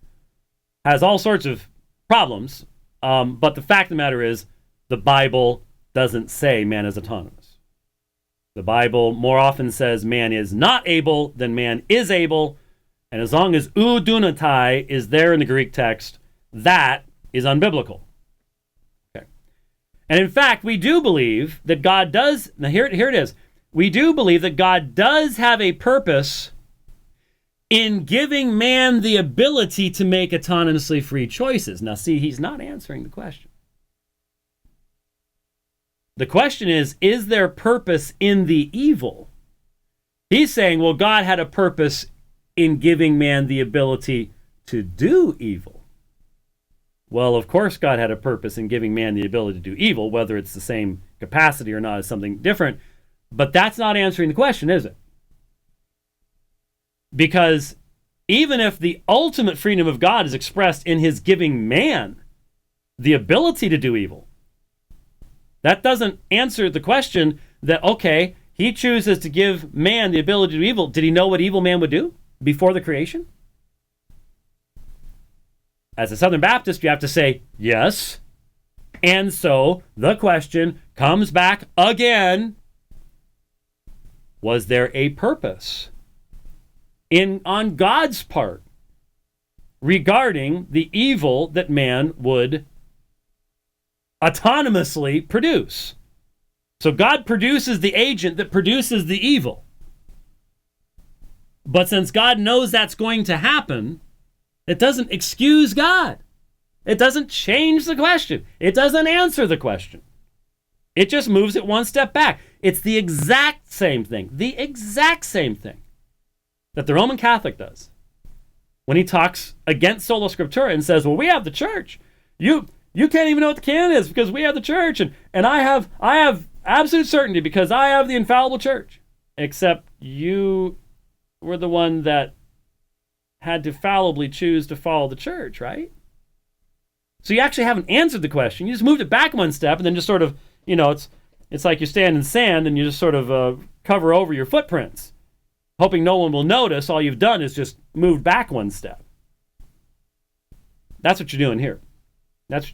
has all sorts of problems, but the fact of the matter is the Bible doesn't say man is autonomous. The Bible more often says man is not able than man is able, and as long as oudunatai is there in the Greek text, that is unbiblical. Okay. And in fact, we do believe that God does, now here it is, we do believe that God does have a purpose in giving man the ability to make autonomously free choices. Now see, he's not answering the question. The question is there purpose in the evil? He's saying, well, God had a purpose in giving man the ability to do evil. Well, of course, God had a purpose in giving man the ability to do evil, whether it's the same capacity or not is something different. But that's not answering the question, is it? Because even if the ultimate freedom of God is expressed in his giving man the ability to do evil, that doesn't answer the question that, okay, he chooses to give man the ability to do evil. Did he know what evil man would do before the creation? As a Southern Baptist, you have to say yes. And so the question comes back again. Was there a purpose on God's part regarding the evil that man would autonomously produce? So God produces the agent that produces the evil. But since God knows that's going to happen, it doesn't excuse God. It doesn't change the question. It doesn't answer the question. It just moves it one step back. It's the exact same thing that the Roman Catholic does when he talks against sola scriptura and says, well, we have the church. You can't even know what the canon is because we have the church, and I have absolute certainty because I have the infallible church. Except you were the one that had to fallibly choose to follow the church, right? So you actually haven't answered the question. You just moved it back one step and then just sort of, it's like you stand in sand and you just sort of cover over your footprints, hoping no one will notice. All you've done is just moved back one step. That's what you're doing here. And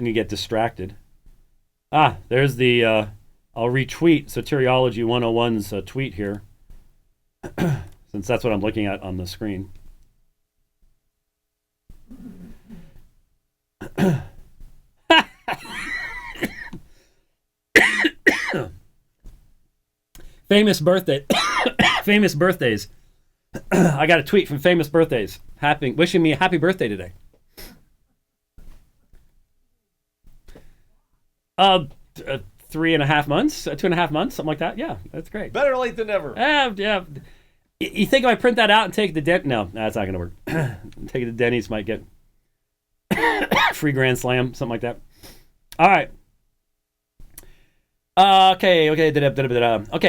you get distracted. There's the, I'll retweet Soteriology 101's tweet here, since that's what I'm looking at on the screen. Famous birthdays. I got a tweet from Famous Birthdays wishing me a happy birthday today. 3.5 months, 2.5 months, something like that. Yeah, that's great. Better late than never. Yeah. You think if I print that out and take it to Denny's? No, that's not going to work. Take it to Denny's, might get free Grand Slam, something like that. All right. Okay.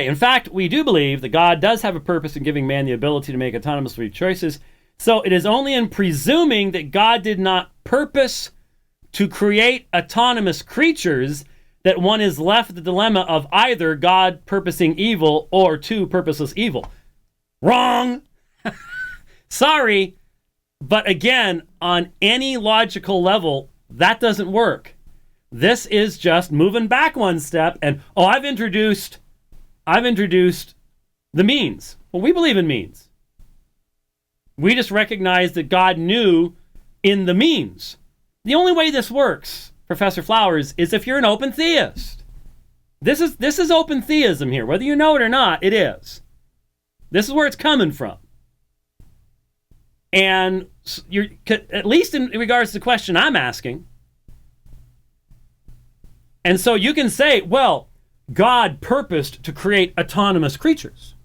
In fact, we do believe that God does have a purpose in giving man the ability to make autonomous free choices. So it is only in presuming that God did not purpose to create autonomous creatures that one is left with the dilemma of either God purposing evil or purposeless evil. Wrong. Sorry. But again, on any logical level, that doesn't work. This is just moving back one step and, I've introduced the means. Well, we believe in means. We just recognize that God knew in the means. The only way this works, Professor Flowers, is if you're an open theist. This is open theism here. Whether you know it or not, it is. This is where it's coming from. And you're, at least in regards to the question I'm asking. And so you can say, well, God purposed to create autonomous creatures.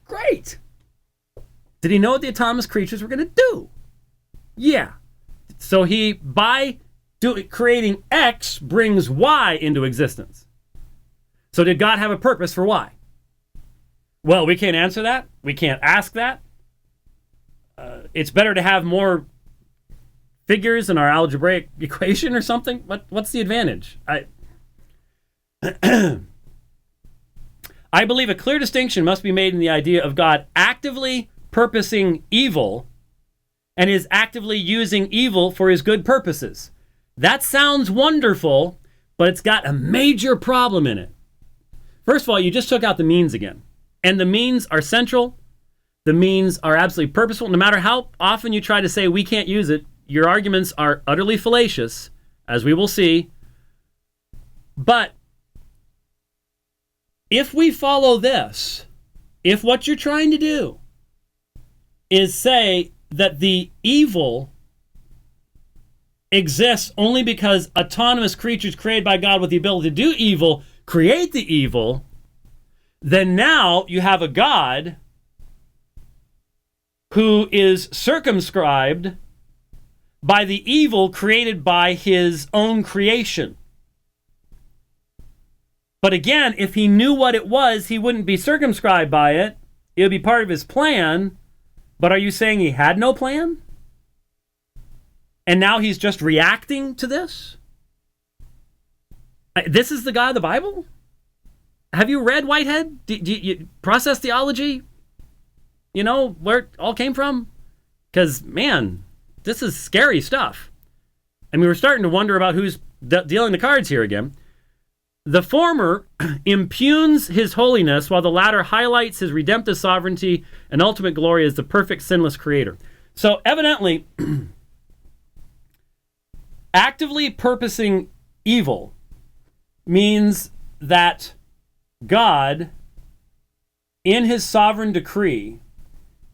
Great. Did he know what the autonomous creatures were going to do? Yeah. So he, by creating X, brings Y into existence. So did God have a purpose for Y? Well, we can't answer that. We can't ask that. It's better to have more figures in our algebraic equation or something. What's the advantage? I believe a clear distinction must be made in the idea of God actively purposing evil and is actively using evil for his good purposes. That sounds wonderful, but it's got a major problem in it. First of all, you just took out the means again. And the means are central. The means are absolutely purposeful. No matter how often you try to say we can't use it, your arguments are utterly fallacious, as we will see. But if we follow this, if what you're trying to do is say that the evil exists only because autonomous creatures created by God with the ability to do evil create the evil, then now you have a God who is circumscribed by the evil created by his own creation. But again, if he knew what it was, he wouldn't be circumscribed by it. It would be part of his plan. But are you saying he had no plan? And now he's just reacting to this? This is the God of the Bible? Have you read Whitehead? Do you process theology? You know where it all came from? Because, man, this is scary stuff. I mean, we're starting to wonder about who's dealing the cards here again. The former impugns his holiness, while the latter highlights his redemptive sovereignty and ultimate glory as the perfect, sinless creator. So, evidently, actively purposing evil means that God, in his sovereign decree,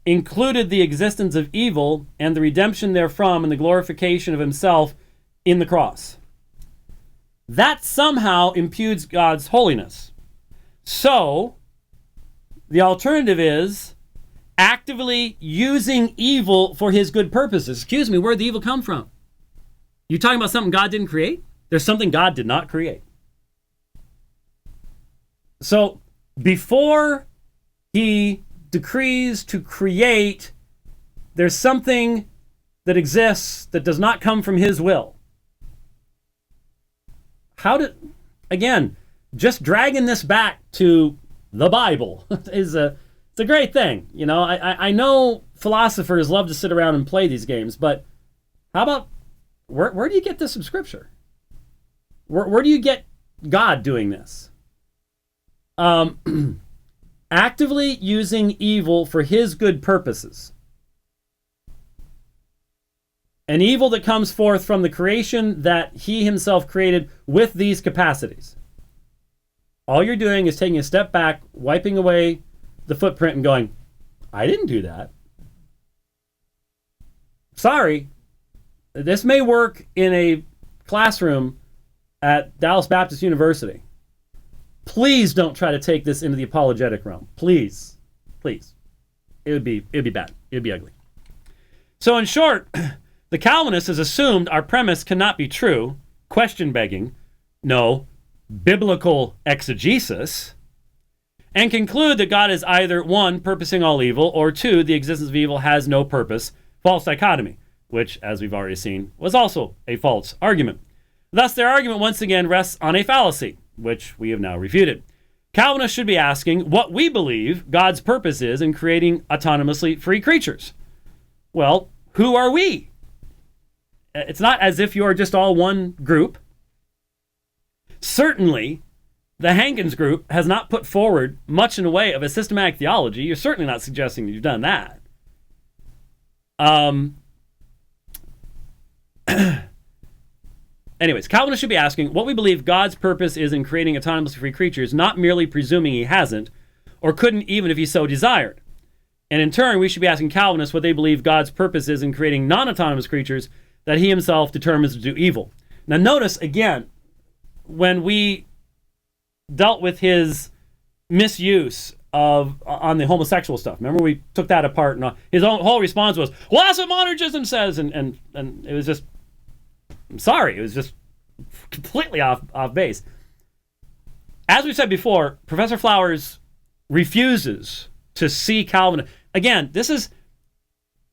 included the existence of evil and the redemption therefrom and the glorification of himself in the cross. That somehow impugns God's holiness. So, the alternative is actively using evil for his good purposes. Excuse me, where'd the evil come from? You talking about something God didn't create? There's something God did not create. So, before he decrees to create, there's something that exists that does not come from his will. Again, just dragging this back to the Bible it's a great thing. You know, I know philosophers love to sit around and play these games, but how about, where do you get this from Scripture? Where do you get God doing this? Actively using evil for his good purposes. An evil that comes forth from the creation that he himself created with these capacities. All you're doing is taking a step back, wiping away the footprint and going, I didn't do that. Sorry. This may work in a classroom at Dallas Baptist University. Please don't try to take this into the apologetic realm. Please. Please. It'd be bad. It'd be ugly. So in short, the Calvinist has assumed our premise cannot be true, question begging, no, biblical exegesis, and conclude that God is either, one, purposing all evil, or two, the existence of evil has no purpose, false dichotomy, which, as we've already seen, was also a false argument. Thus, their argument once again rests on a fallacy, which we have now refuted. Calvinists should be asking what we believe God's purpose is in creating autonomously free creatures. Well, who are we? It's not as if you're just all one group. Certainly, the Hankins group has not put forward much in the way of a systematic theology. You're certainly not suggesting that you've done that. Anyways, Calvinists should be asking what we believe God's purpose is in creating autonomously free creatures, not merely presuming he hasn't, or couldn't even if he so desired. And in turn, we should be asking Calvinists what they believe God's purpose is in creating non-autonomous creatures that he himself determines to do evil. Now notice, again, when we dealt with his misuse on the homosexual stuff, remember we took that apart, and his whole response was, well, that's what monergism says, and it was just, I'm sorry, it was just completely off base. As we said before, Professor Flowers refuses to see Calvin. Again, this is,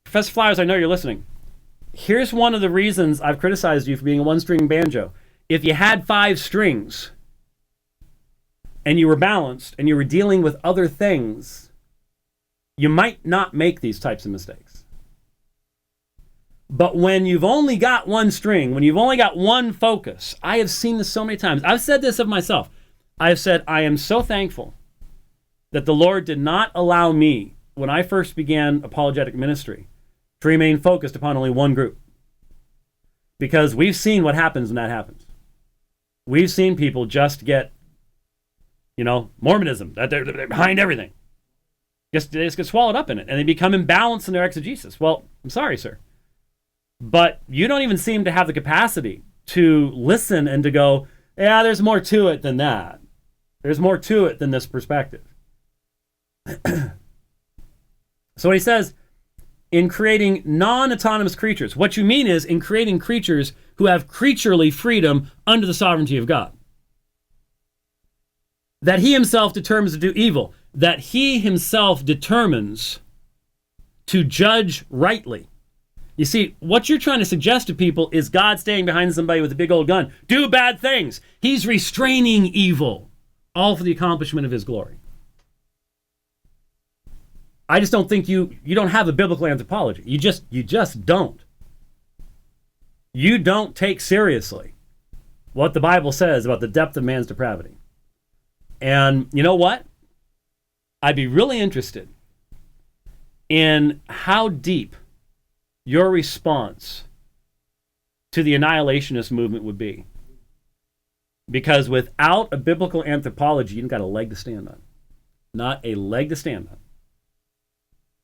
Professor Flowers, I know you're listening. Here's one of the reasons I've criticized you for being a one-string banjo. If you had 5 strings and you were balanced and you were dealing with other things, you might not make these types of mistakes. But when you've only got one string, when you've only got one focus, I have seen this so many times. I've said this of myself. I have said, I am so thankful that the Lord did not allow me, when I first began apologetic ministry, to remain focused upon only one group. Because we've seen what happens when that happens. We've seen people just get, Mormonism, that they're behind everything. They just get swallowed up in it, and they become imbalanced in their exegesis. Well, I'm sorry, sir. But you don't even seem to have the capacity to listen and to go, yeah, there's more to it than that. There's more to it than this perspective. So he says, in creating non-autonomous creatures, what you mean is in creating creatures who have creaturely freedom under the sovereignty of God. That he himself determines to do evil. That he himself determines to judge rightly. You see, what you're trying to suggest to people is God standing behind somebody with a big old gun. Do bad things. He's restraining evil, all for the accomplishment of his glory. I just don't think you don't have a biblical anthropology. You just don't. You don't take seriously what the Bible says about the depth of man's depravity. And you know what? I'd be really interested in how deep your response to the annihilationist movement would be. Because without a biblical anthropology, you've got a leg to stand on. Not a leg to stand on.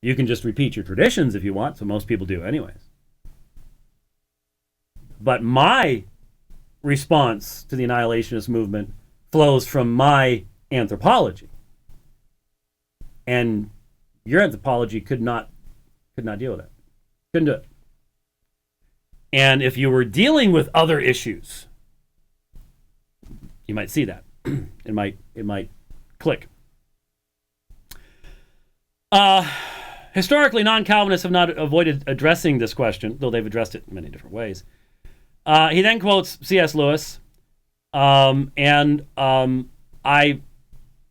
You can just repeat your traditions if you want, so most people do anyways. But my response to the annihilationist movement flows from my anthropology. And your anthropology could not deal with it. Couldn't do it. And if you were dealing with other issues, you might see that. It might click. Historically, non-Calvinists have not avoided addressing this question, though they've addressed it in many different ways. He then quotes C.S. Lewis, and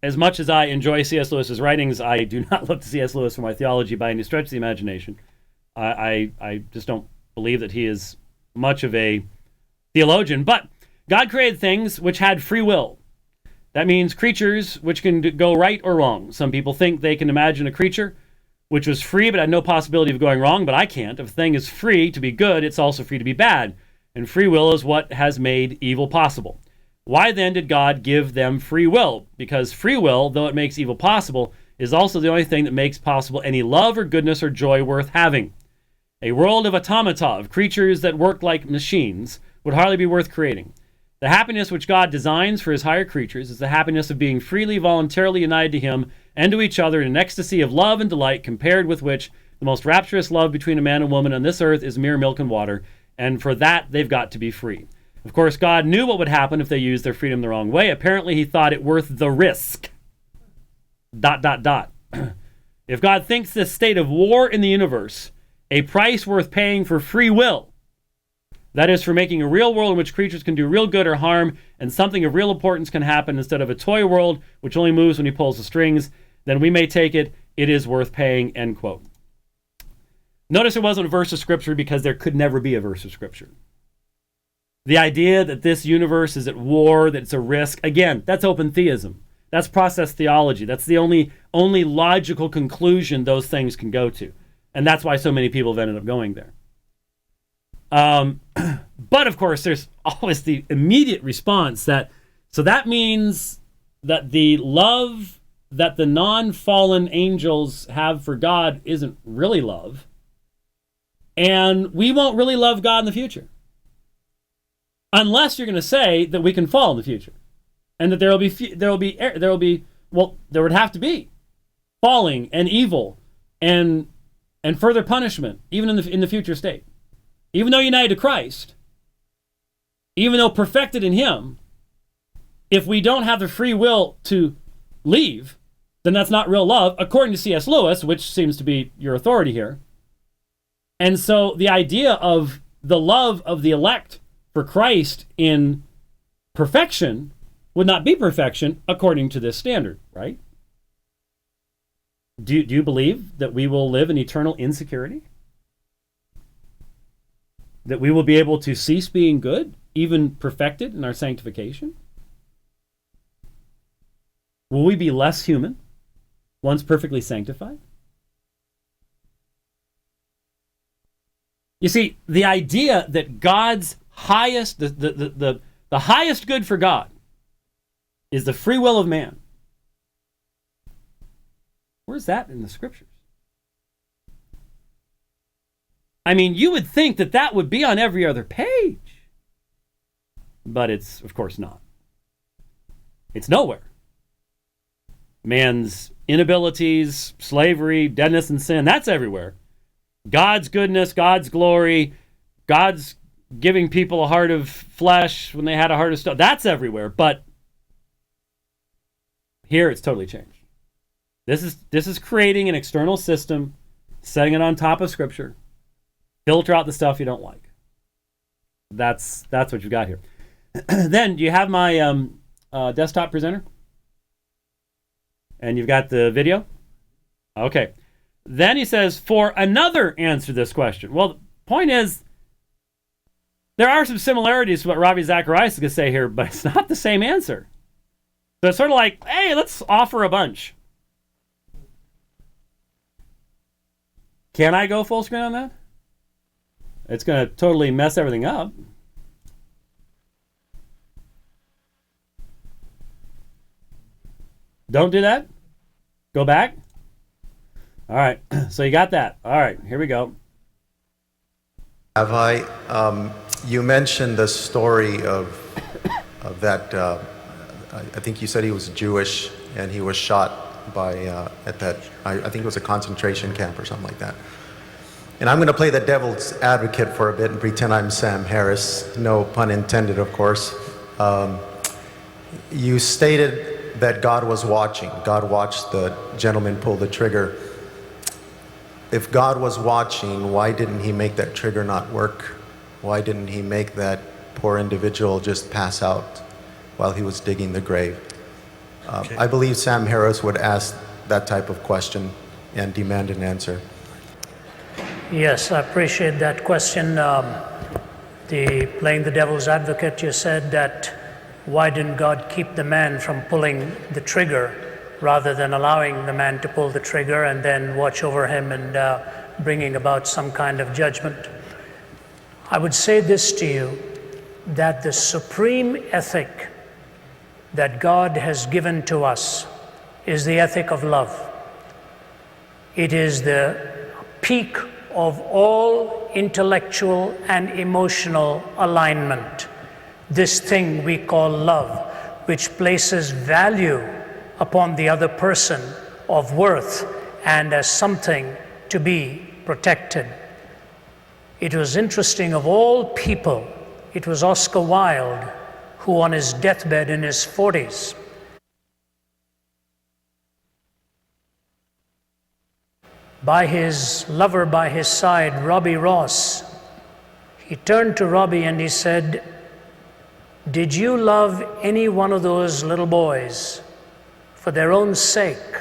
as much as I enjoy C.S. Lewis's writings, I do not look to C.S. Lewis for my theology by any stretch of the imagination. I just don't believe that he is much of a theologian. But God created things which had free will. That means creatures which can go right or wrong. Some people think they can imagine a creature which was free but had no possibility of going wrong, but I can't. If a thing is free to be good, it's also free to be bad. And free will is what has made evil possible. Why then did God give them free will? Because free will, though it makes evil possible, is also the only thing that makes possible any love or goodness or joy worth having. A world of automata, of creatures that work like machines, would hardly be worth creating. The happiness which God designs for his higher creatures is the happiness of being freely, voluntarily united to him and to each other in an ecstasy of love and delight, compared with which the most rapturous love between a man and woman on this earth is mere milk and water, and for that they've got to be free. Of course, God knew what would happen if they used their freedom the wrong way. Apparently, he thought it worth the risk. ... If God thinks this state of war in the universe a price worth paying for free will, that is, for making a real world in which creatures can do real good or harm, and something of real importance can happen instead of a toy world which only moves when he pulls the strings, then we may take it, it is worth paying, end quote. Notice it wasn't a verse of Scripture because there could never be a verse of Scripture. The idea that this universe is at war, that it's a risk, again, that's open theism. That's process theology. That's the only logical conclusion those things can go to. And that's why so many people have ended up going there. But of course, there's always the immediate response so that means that the love that the non-fallen angels have for God isn't really love. And we won't really love God in the future. Unless you're going to say that we can fall in the future. And that there would have to be falling and evil and further punishment, even in the future state. Even though united to Christ, even though perfected in him, if we don't have the free will to leave, then that's not real love, according to C.S. Lewis, which seems to be your authority here. And so the idea of the love of the elect for Christ in perfection would not be perfection according to this standard, right? Do you believe that we will live in eternal insecurity? That we will be able to cease being good, even perfected in our sanctification? Will we be less human once perfectly sanctified? You see, the idea that God's highest, the highest good for God is the free will of man. Where's that in the Scriptures? I mean, you would think that that would be on every other page. But it's, of course, not. It's nowhere. Man's inabilities, slavery, deadness, and sin, that's everywhere. God's goodness, God's glory, God's giving people a heart of flesh when they had a heart of stone, that's everywhere. But here it's totally changed. This is creating an external system, setting it on top of Scripture, filter out the stuff you don't like. That's what you've got here. Then, do you have my desktop presenter? And you've got the video? Okay. Then he says, for another answer to this question. Well, the point is, there are some similarities to what Ravi Zacharias is going to say here, but it's not the same answer. So it's sort of like, hey, let's offer a bunch. Can I go full screen on that? It's going to totally mess everything up. Don't do that. Go back. All right. So you got that. All right. Here we go. Have I? You mentioned the story of that. I think you said he was Jewish and he was shot by at that. I think it was a concentration camp or something like that. And I'm going to play the devil's advocate for a bit and pretend I'm Sam Harris. No pun intended, of course. You stated that God was watching. God watched the gentleman pull the trigger. If God was watching, why didn't he make that trigger not work? Why didn't he make that poor individual just pass out while he was digging the grave? Okay. I believe Sam Harris would ask that type of question and demand an answer. Yes, I appreciate that question. Playing the devil's advocate, you said that why didn't God keep the man from pulling the trigger rather than allowing the man to pull the trigger and then watch over him and bringing about some kind of judgment? I would say this to you, that the supreme ethic that God has given to us is the ethic of love. It is the peak of all intellectual and emotional alignment. This thing we call love, which places value upon the other person of worth and as something to be protected. It was interesting, of all people, it was Oscar Wilde who on his deathbed in his 40s by his lover by his side, Robbie Ross, he turned to Robbie and he said, "Did you love any one of those little boys for their own sake?"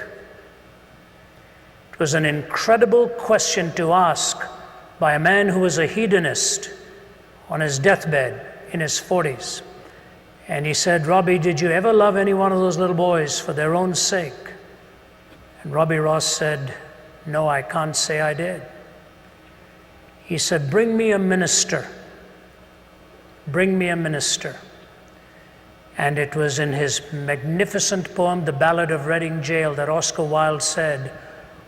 It was an incredible question to ask by a man who was a hedonist on his deathbed in his 40s. And he said, "Robbie, did you ever love any one of those little boys for their own sake?" And Robbie Ross said, "No, I can't say I did." He said, "Bring me a minister. Bring me a minister." And it was in his magnificent poem, The Ballad of Reading Gaol, that Oscar Wilde said,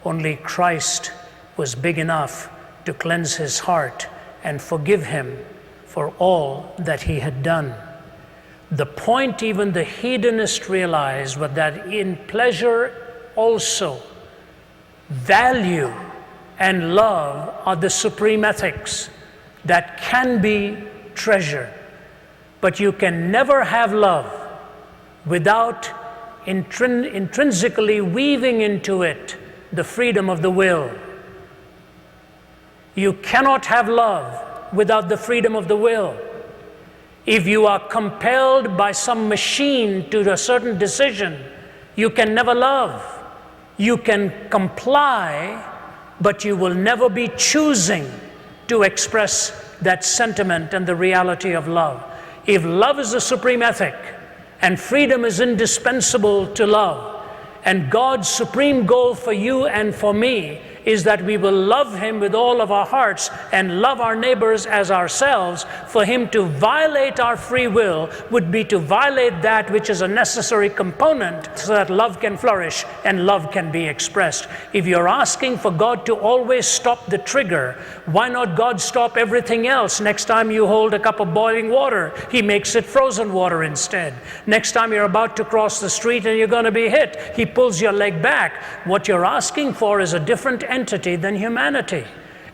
only Christ was big enough to cleanse his heart and forgive him for all that he had done. The point even the hedonist realized was that in pleasure also, value and love are the supreme ethics that can be treasured. But you can never have love without intrinsically weaving into it the freedom of the will. You cannot have love without the freedom of the will. If you are compelled by some machine to a certain decision, you can never love. You can comply, but you will never be choosing to express that sentiment and the reality of love. If love is the supreme ethic, and freedom is indispensable to love, and God's supreme goal for you and for me is that we will love him with all of our hearts and love our neighbors as ourselves. For him to violate our free will would be to violate that which is a necessary component so that love can flourish and love can be expressed. If you're asking for God to always stop the trigger, why not God stop everything else? Next time you hold a cup of boiling water, he makes it frozen water instead. Next time you're about to cross the street and you're going to be hit, he pulls your leg back. What you're asking for is a different entity than humanity.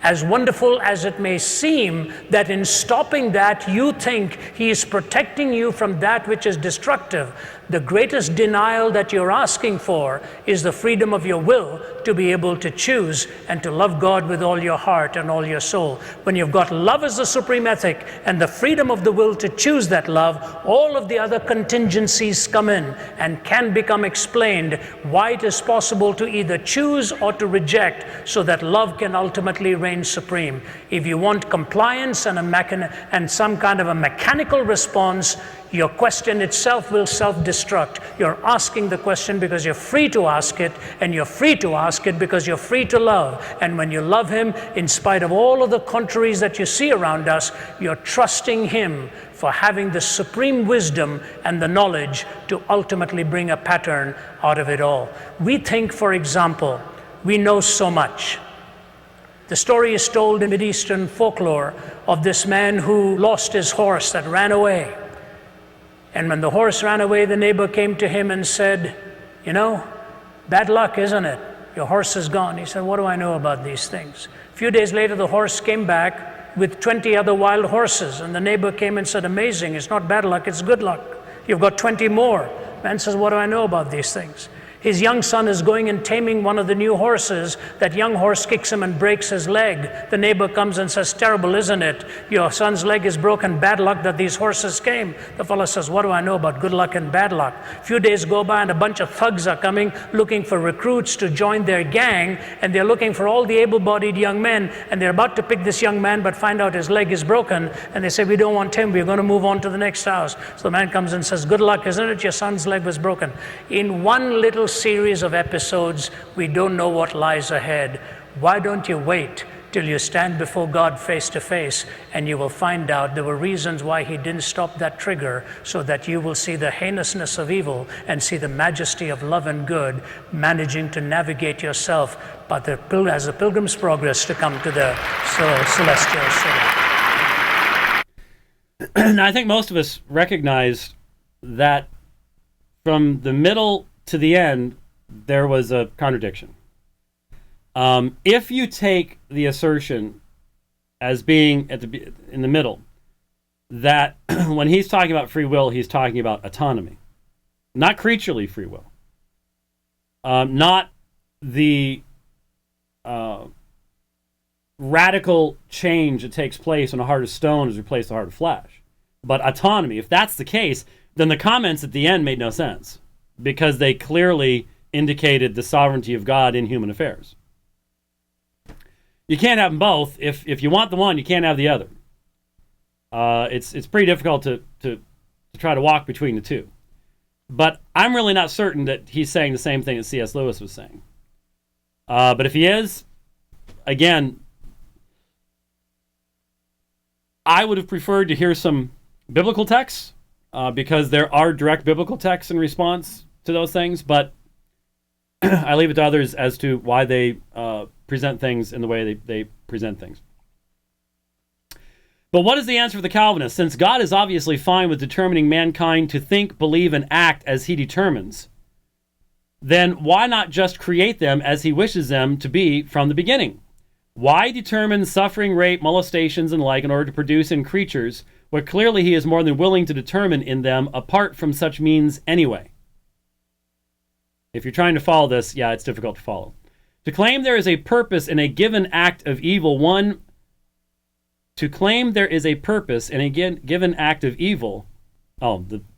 As wonderful as it may seem that in stopping that you think he is protecting you from that which is destructive, the greatest denial that you're asking for is the freedom of your will to be able to choose and to love God with all your heart and all your soul. When you've got love as the supreme ethic and the freedom of the will to choose that love, all of the other contingencies come in and can become explained why it is possible to either choose or to reject so that love can ultimately reign supreme. If you want compliance and some kind of a mechanical response, your question itself will self-destruct. You're asking the question because you're free to ask it, and you're free to ask it because you're free to love. And when you love him, in spite of all of the contraries that you see around us, you're trusting him for having the supreme wisdom and the knowledge to ultimately bring a pattern out of it all. We think, for example, we know so much. The story is told in Mideastern folklore of this man who lost his horse that ran away. And when the horse ran away, the neighbor came to him and said, "You know, bad luck, isn't it? Your horse is gone." He said, "What do I know about these things?" A few days later, the horse came back with 20 other wild horses. And the neighbor came and said, "Amazing, it's not bad luck, it's good luck. You've got 20 more." Man says, "What do I know about these things?" His young son is going and taming one of the new horses. That young horse kicks him and breaks his leg. The neighbor comes and says, "Terrible, isn't it? Your son's leg is broken. Bad luck that these horses came." The fellow says, "What do I know about good luck and bad luck?" A few days go by and a bunch of thugs are coming looking for recruits to join their gang. And they're looking for all the able-bodied young men. And they're about to pick this young man but find out his leg is broken. And they say, "We don't want him. We're going to move on to the next house." So the man comes and says, "Good luck, isn't it? Your son's leg was broken." In one little series of episodes, we don't know what lies ahead. Why don't you wait till you stand before God face to face, and you will find out there were reasons why he didn't stop that trigger, so that you will see the heinousness of evil and see the majesty of love and good managing to navigate yourself but as a pilgrim's progress to come to the celestial city. And I think most of us recognize that from the middle to the end, there was a contradiction. If you take the assertion as being in the middle, that when he's talking about free will, he's talking about autonomy, not creaturely free will, not the radical change that takes place when a heart of stone is replaced with a heart of flesh, but autonomy. If that's the case, then the comments at the end made no sense, because they clearly indicated the sovereignty of God in human affairs. You can't have them both. If you want the one, you can't have the other. It's pretty difficult to try to walk between the two. But I'm really not certain that he's saying the same thing that C.S. Lewis was saying. But if he is, again, I would have preferred to hear some biblical texts, because there are direct biblical texts in response to those things, but I leave it to others as to why they present things in the way they present things. But what is the answer for the Calvinists? Since God is obviously fine with determining mankind to think, believe, and act as he determines, then why not just create them as he wishes them to be from the beginning? Why determine suffering, rape, molestations, and like in order to produce in creatures what clearly he is more than willing to determine in them apart from such means anyway? If you're trying to follow this, yeah, it's difficult to follow. To claim there is a purpose in a given act of evil, the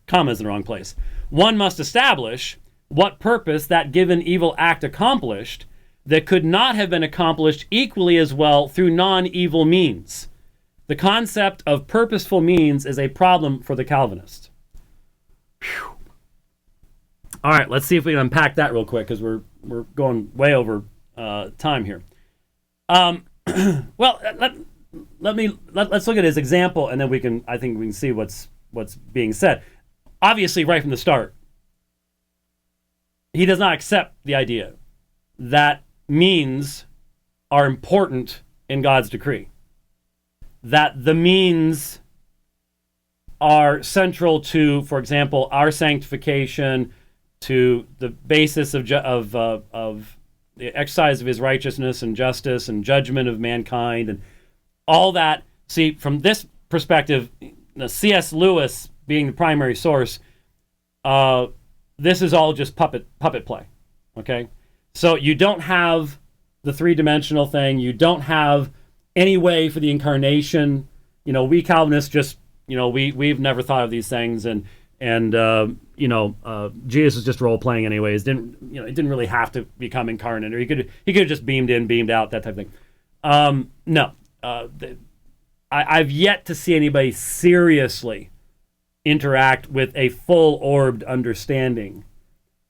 comma's in the wrong place. One must establish what purpose that given evil act accomplished that could not have been accomplished equally as well through non-evil means. The concept of purposeful means is a problem for the Calvinist. Whew. All right, let's see if we can unpack that real quick, because we're going way over time here. Well, let's look at his example, and then I think we can see what's being said. Obviously, right from the start, he does not accept the idea that means are important in God's decree. That the means are central to, for example, our sanctification, to the basis of the exercise of his righteousness and justice and judgment of mankind and all that. See, from this perspective, C.S. Lewis being the primary source, this is all just puppet play, okay? So you don't have the three-dimensional thing. You don't have any way for the incarnation. We Calvinists just, we've never thought of these things, and Jesus was just role playing anyways. It didn't really have to become incarnate, or he could have just beamed in, beamed out, that type of thing. No, I've yet to see anybody seriously interact with a full-orbed understanding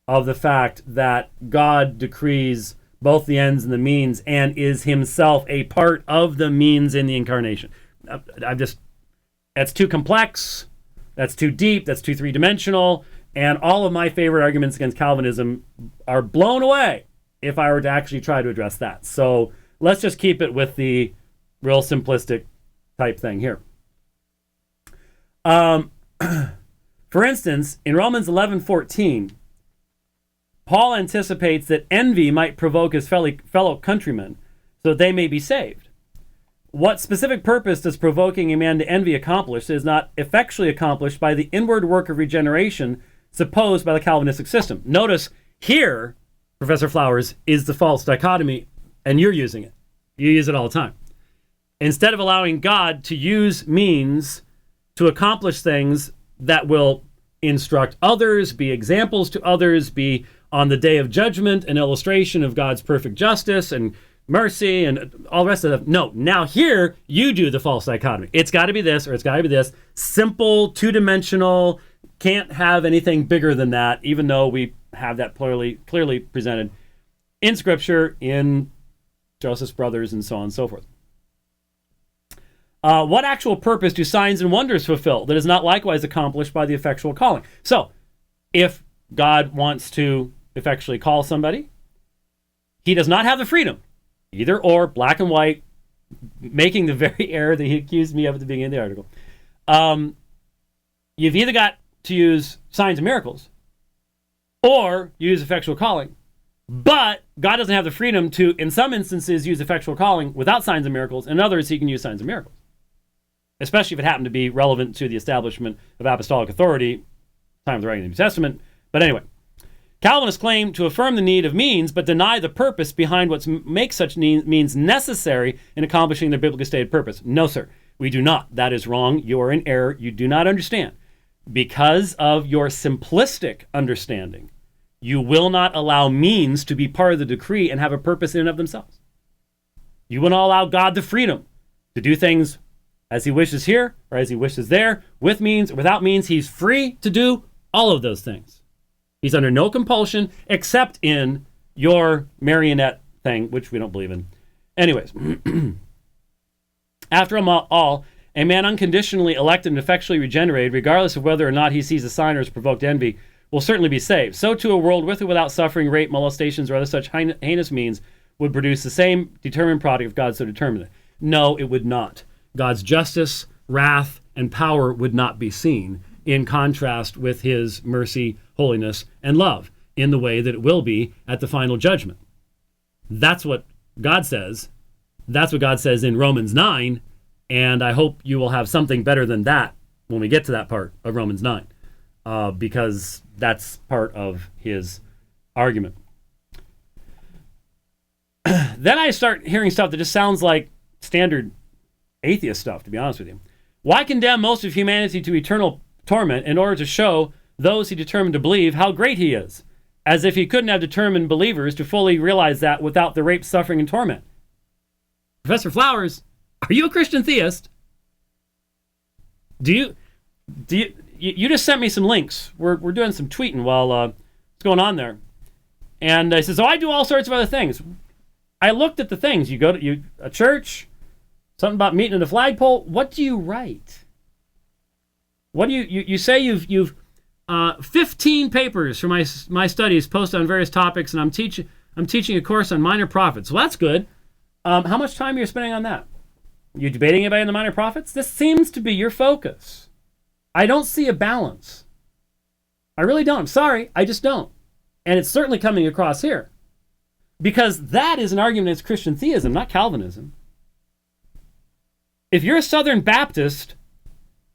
of the fact that God decrees both the ends and the means, and is himself a part of the means in the incarnation. That's too complex. That's too deep, that's too three-dimensional, and all of my favorite arguments against Calvinism are blown away if I were to actually try to address that. So let's just keep it with the real simplistic type thing here. For instance, in Romans 11:14, Paul anticipates that envy might provoke his fellow countrymen so that they may be saved. What specific purpose does provoking a man to envy accomplish is not effectually accomplished by the inward work of regeneration supposed by the Calvinistic system. Notice here, Professor Flowers, is the false dichotomy, and you're using it. You use it all the time. Instead of allowing God to use means to accomplish things that will instruct others, be examples to others, be on the day of judgment an illustration of God's perfect justice and mercy and all the rest of that. No, now here you do the false dichotomy. It's got to be this or it's got to be this. Simple, two-dimensional, can't have anything bigger than that, even though we have that clearly presented in Scripture, in Joseph's brothers, and so on and so forth. What actual purpose do signs and wonders fulfill that is not likewise accomplished by the effectual calling? So, if God wants to effectually call somebody, he does not have the freedom, either or, black and white, making the very error that he accused me of at the beginning of the article. You've either got to use signs and miracles or use effectual calling, but God doesn't have the freedom to, in some instances, use effectual calling without signs and miracles. In others, he can use signs and miracles, especially if it happened to be relevant to the establishment of apostolic authority, time of the writing of the New Testament. But anyway, Calvinists claim to affirm the need of means, but deny the purpose behind what makes such means necessary in accomplishing their biblically stated purpose. No, sir, we do not. That is wrong. You are in error. You do not understand. Because of your simplistic understanding, you will not allow means to be part of the decree and have a purpose in and of themselves. You will not allow God the freedom to do things as he wishes here or as he wishes there, with means or without means. He's free to do all of those things. He's under no compulsion except in your marionette thing, which we don't believe in. Anyways, after all, a man unconditionally elected and effectually regenerated, regardless of whether or not he sees a sign or has provoked envy, will certainly be saved. So too a world with or without suffering, rape, molestations, or other such heinous means would produce the same determined product if God so determined it. No, it would not. God's justice, wrath, and power would not be seen in contrast with his mercy, holiness, and love in the way that it will be at the final judgment. That's what God says. That's what God says in Romans 9, and I hope you will have something better than that when we get to that part of Romans 9, because that's part of his argument. Then I start hearing stuff that just sounds like standard atheist stuff, to be honest with you. Why condemn most of humanity to eternal torment in order to show those he determined to believe how great he is, as if he couldn't have determined believers to fully realize that without the rape, suffering, and torment? Professor Flowers, are you a Christian theist? You just sent me some links. We're doing some tweeting while what's going on there. And he says, I do all sorts of other things. I looked at the things. You go to a church, something about meeting at a flagpole. What do you write? What do you say you've 15 papers for my studies posted on various topics, and I'm teaching a course on minor prophets. Well, that's good. How much time are you spending on that? You debating anybody on the minor prophets? This seems to be your focus. I don't see a balance. I really don't. I'm sorry. I just don't. And it's certainly coming across here. Because that is an argument against Christian theism, not Calvinism. If you're a Southern Baptist,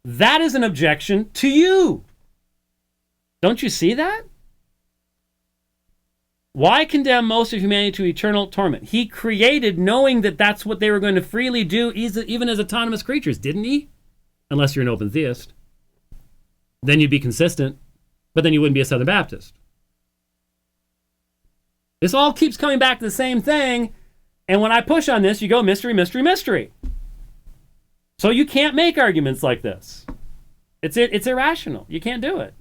that is an objection to you. Don't you see that? Why condemn most of humanity to eternal torment? He created knowing that that's what they were going to freely do, even as autonomous creatures, didn't he? Unless you're an open theist. Then you'd be consistent, but then you wouldn't be a Southern Baptist. This all keeps coming back to the same thing, and when I push on this, you go mystery, mystery, mystery. So you can't make arguments like this. It's irrational. You can't do it.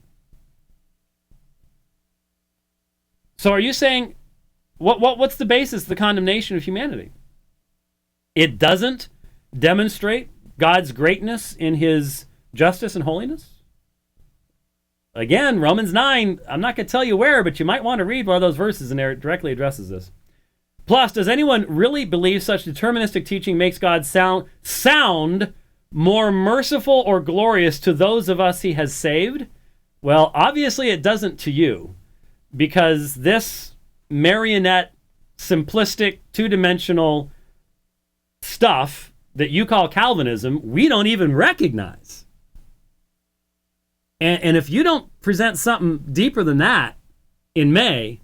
So are you saying, what's the basis of the condemnation of humanity? It doesn't demonstrate God's greatness in his justice and holiness? Again, Romans 9, I'm not going to tell you where, but you might want to read one of those verses in there. It directly addresses this. Plus, does anyone really believe such deterministic teaching makes God sound more merciful or glorious to those of us he has saved? Well, obviously it doesn't to you, because this marionette, simplistic, two-dimensional stuff that you call Calvinism, we don't even recognize. And if you don't present something deeper than that in May,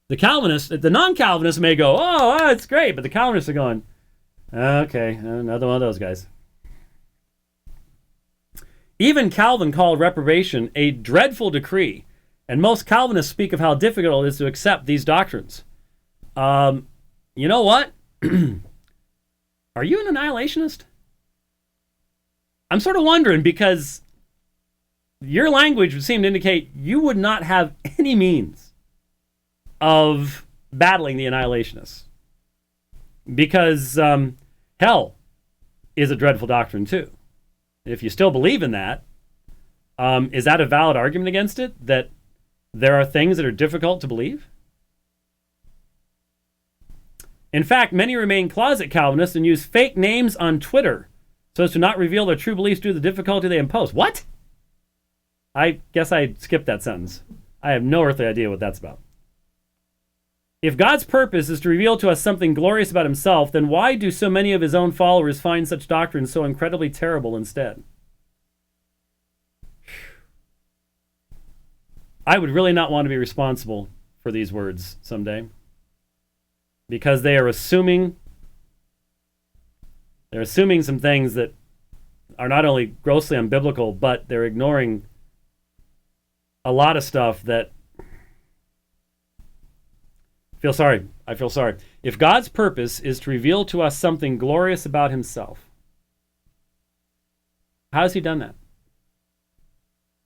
the non-Calvinists may go, oh, it's great, but the Calvinists are going, okay, another one of those guys. Even Calvin called reprobation a dreadful decree, and most Calvinists speak of how difficult it is to accept these doctrines. You know what? Are you an annihilationist? I'm sort of wondering, because your language would seem to indicate you would not have any means of battling the annihilationists. Because hell is a dreadful doctrine too. If you still believe in that, is that a valid argument against it? That there are things that are difficult to believe? In fact, many remain closet Calvinists and use fake names on Twitter so as to not reveal their true beliefs due to the difficulty they impose. What? I guess I skipped that sentence. I have no earthly idea what that's about. If God's purpose is to reveal to us something glorious about himself, then why do so many of his own followers find such doctrines so incredibly terrible instead? I would really not want to be responsible for these words someday, because they are assuming some things that are not only grossly unbiblical, but they're ignoring a lot of stuff that I feel sorry. If God's purpose is to reveal to us something glorious about himself, how has he done that?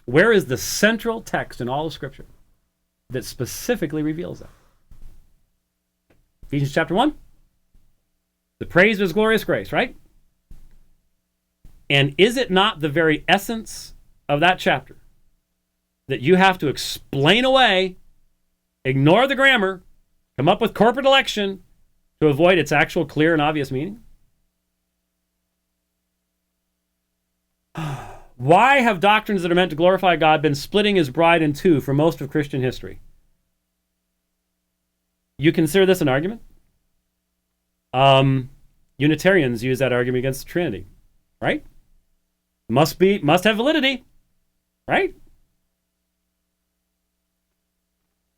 Where is the central text in all of Scripture that specifically reveals that? Ephesians chapter 1. The praise of his glorious grace, right? And is it not the very essence of that chapter that you have to explain away, ignore the grammar, come up with corporate election to avoid its actual clear and obvious meaning? Why have doctrines that are meant to glorify God been splitting his bride in two for most of Christian history? You consider this an argument? Unitarians use that argument against the Trinity, right? Must have validity, right?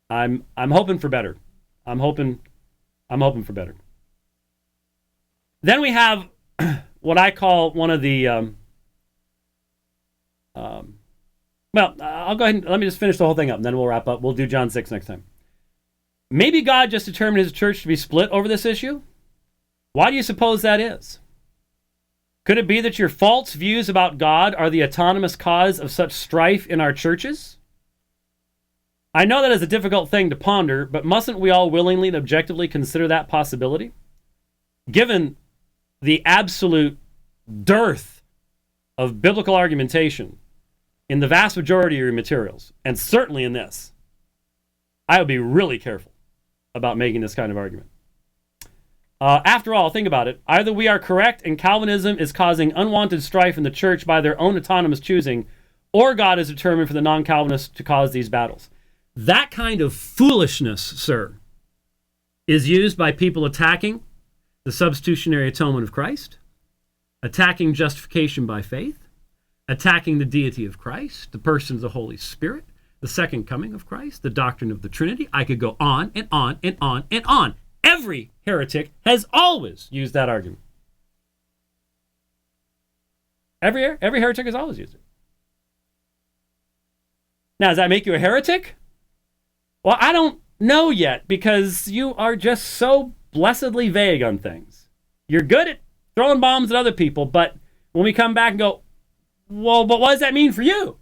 I'm hoping for better. I'm hoping for better. Then we have what I call one of the I'll go ahead and let me just finish the whole thing up, and then we'll wrap up. We'll do John 6 next time. Maybe God just determined his church to be split over this issue? Why do you suppose that is? Could it be that your false views about God are the autonomous cause of such strife in our churches? I know that is a difficult thing to ponder, but mustn't we all willingly and objectively consider that possibility? Given the absolute dearth of biblical argumentation in the vast majority of your materials, and certainly in this, I would be really careful about making this kind of argument. After all, think about it. Either we are correct and Calvinism is causing unwanted strife in the church by their own autonomous choosing, or God is determined for the non-Calvinists to cause these battles. That kind of foolishness, sir, is used by people attacking the substitutionary atonement of Christ, attacking justification by faith, attacking the deity of Christ, the person of the Holy Spirit, the second coming of Christ, the doctrine of the Trinity. I could go on and on and on and on. Every heretic has always used that argument. Every heretic has always used it. Now, does that make you a heretic? Well, I don't know yet, because you are just so blessedly vague on things. You're good at throwing bombs at other people, but when we come back and go, well, but what does that mean for you?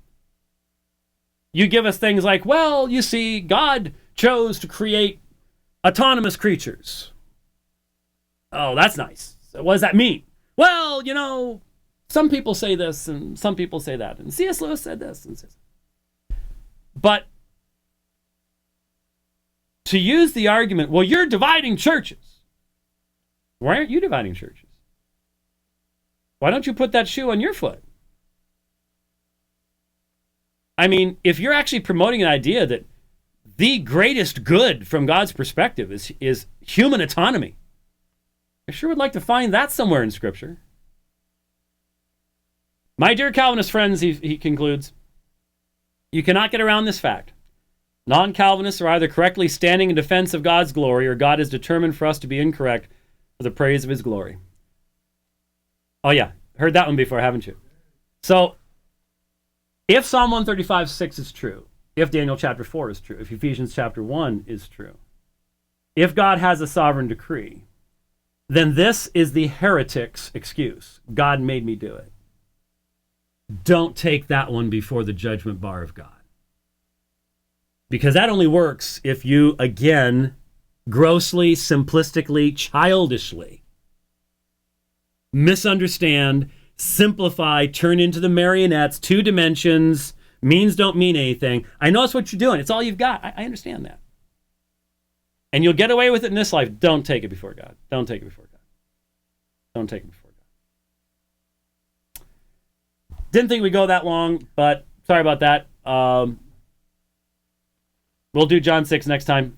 You give us things like, well, you see, God chose to create autonomous creatures. Oh, that's nice. So what does that mean? Well, you know, some people say this and some people say that. And C.S. Lewis said this. But to use the argument, well, you're dividing churches. Why aren't you dividing churches? Why don't you put that shoe on your foot? I mean, if you're actually promoting an idea that the greatest good from God's perspective is human autonomy, I sure would like to find that somewhere in Scripture. My dear Calvinist friends, he concludes, you cannot get around this fact. Non-Calvinists are either correctly standing in defense of God's glory, or God is determined for us to be incorrect for the praise of his glory. Oh yeah, heard that one before, haven't you? So, if Psalm 135:6 is true, if Daniel chapter 4 is true, if Ephesians chapter 1 is true, if God has a sovereign decree, then this is the heretic's excuse. God made me do it. Don't take that one before the judgment bar of God. Because that only works if you, again, grossly, simplistically, childishly misunderstand, simplify, turn into the marionettes, 2 dimensions, means don't mean anything. I know it's what you're doing. It's all you've got. I understand that. And you'll get away with it in this life. Don't take it before God. Don't take it before God. Don't take it before God. Didn't think we'd go that long, but sorry about that. We'll do John 6 next time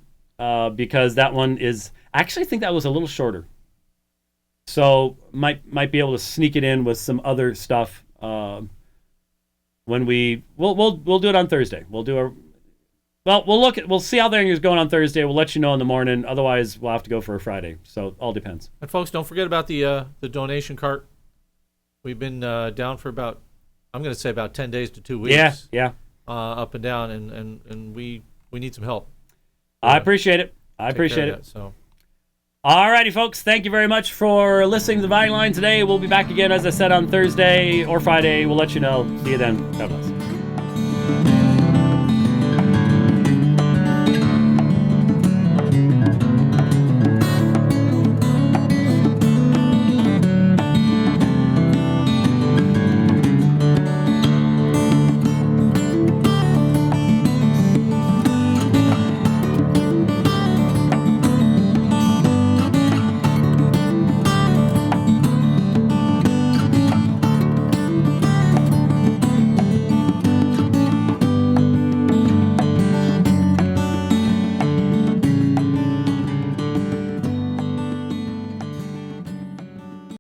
because that one is... I actually think that was a little shorter. So might be able to sneak it in with some other stuff when we'll do it on Thursday. We'll see how things going on Thursday. We'll let you know in the morning. Otherwise, we'll have to go for a Friday. So it all depends. And folks, don't forget about the donation cart. We've been down for about, I'm going to say about 10 days to 2 weeks. Yeah. Up and down, and we need some help. I appreciate it. I appreciate it. So. All righty, folks. Thank you very much for listening to The Dividing Line today. We'll be back again, as I said, on Thursday or Friday. We'll let you know. See you then. God bless.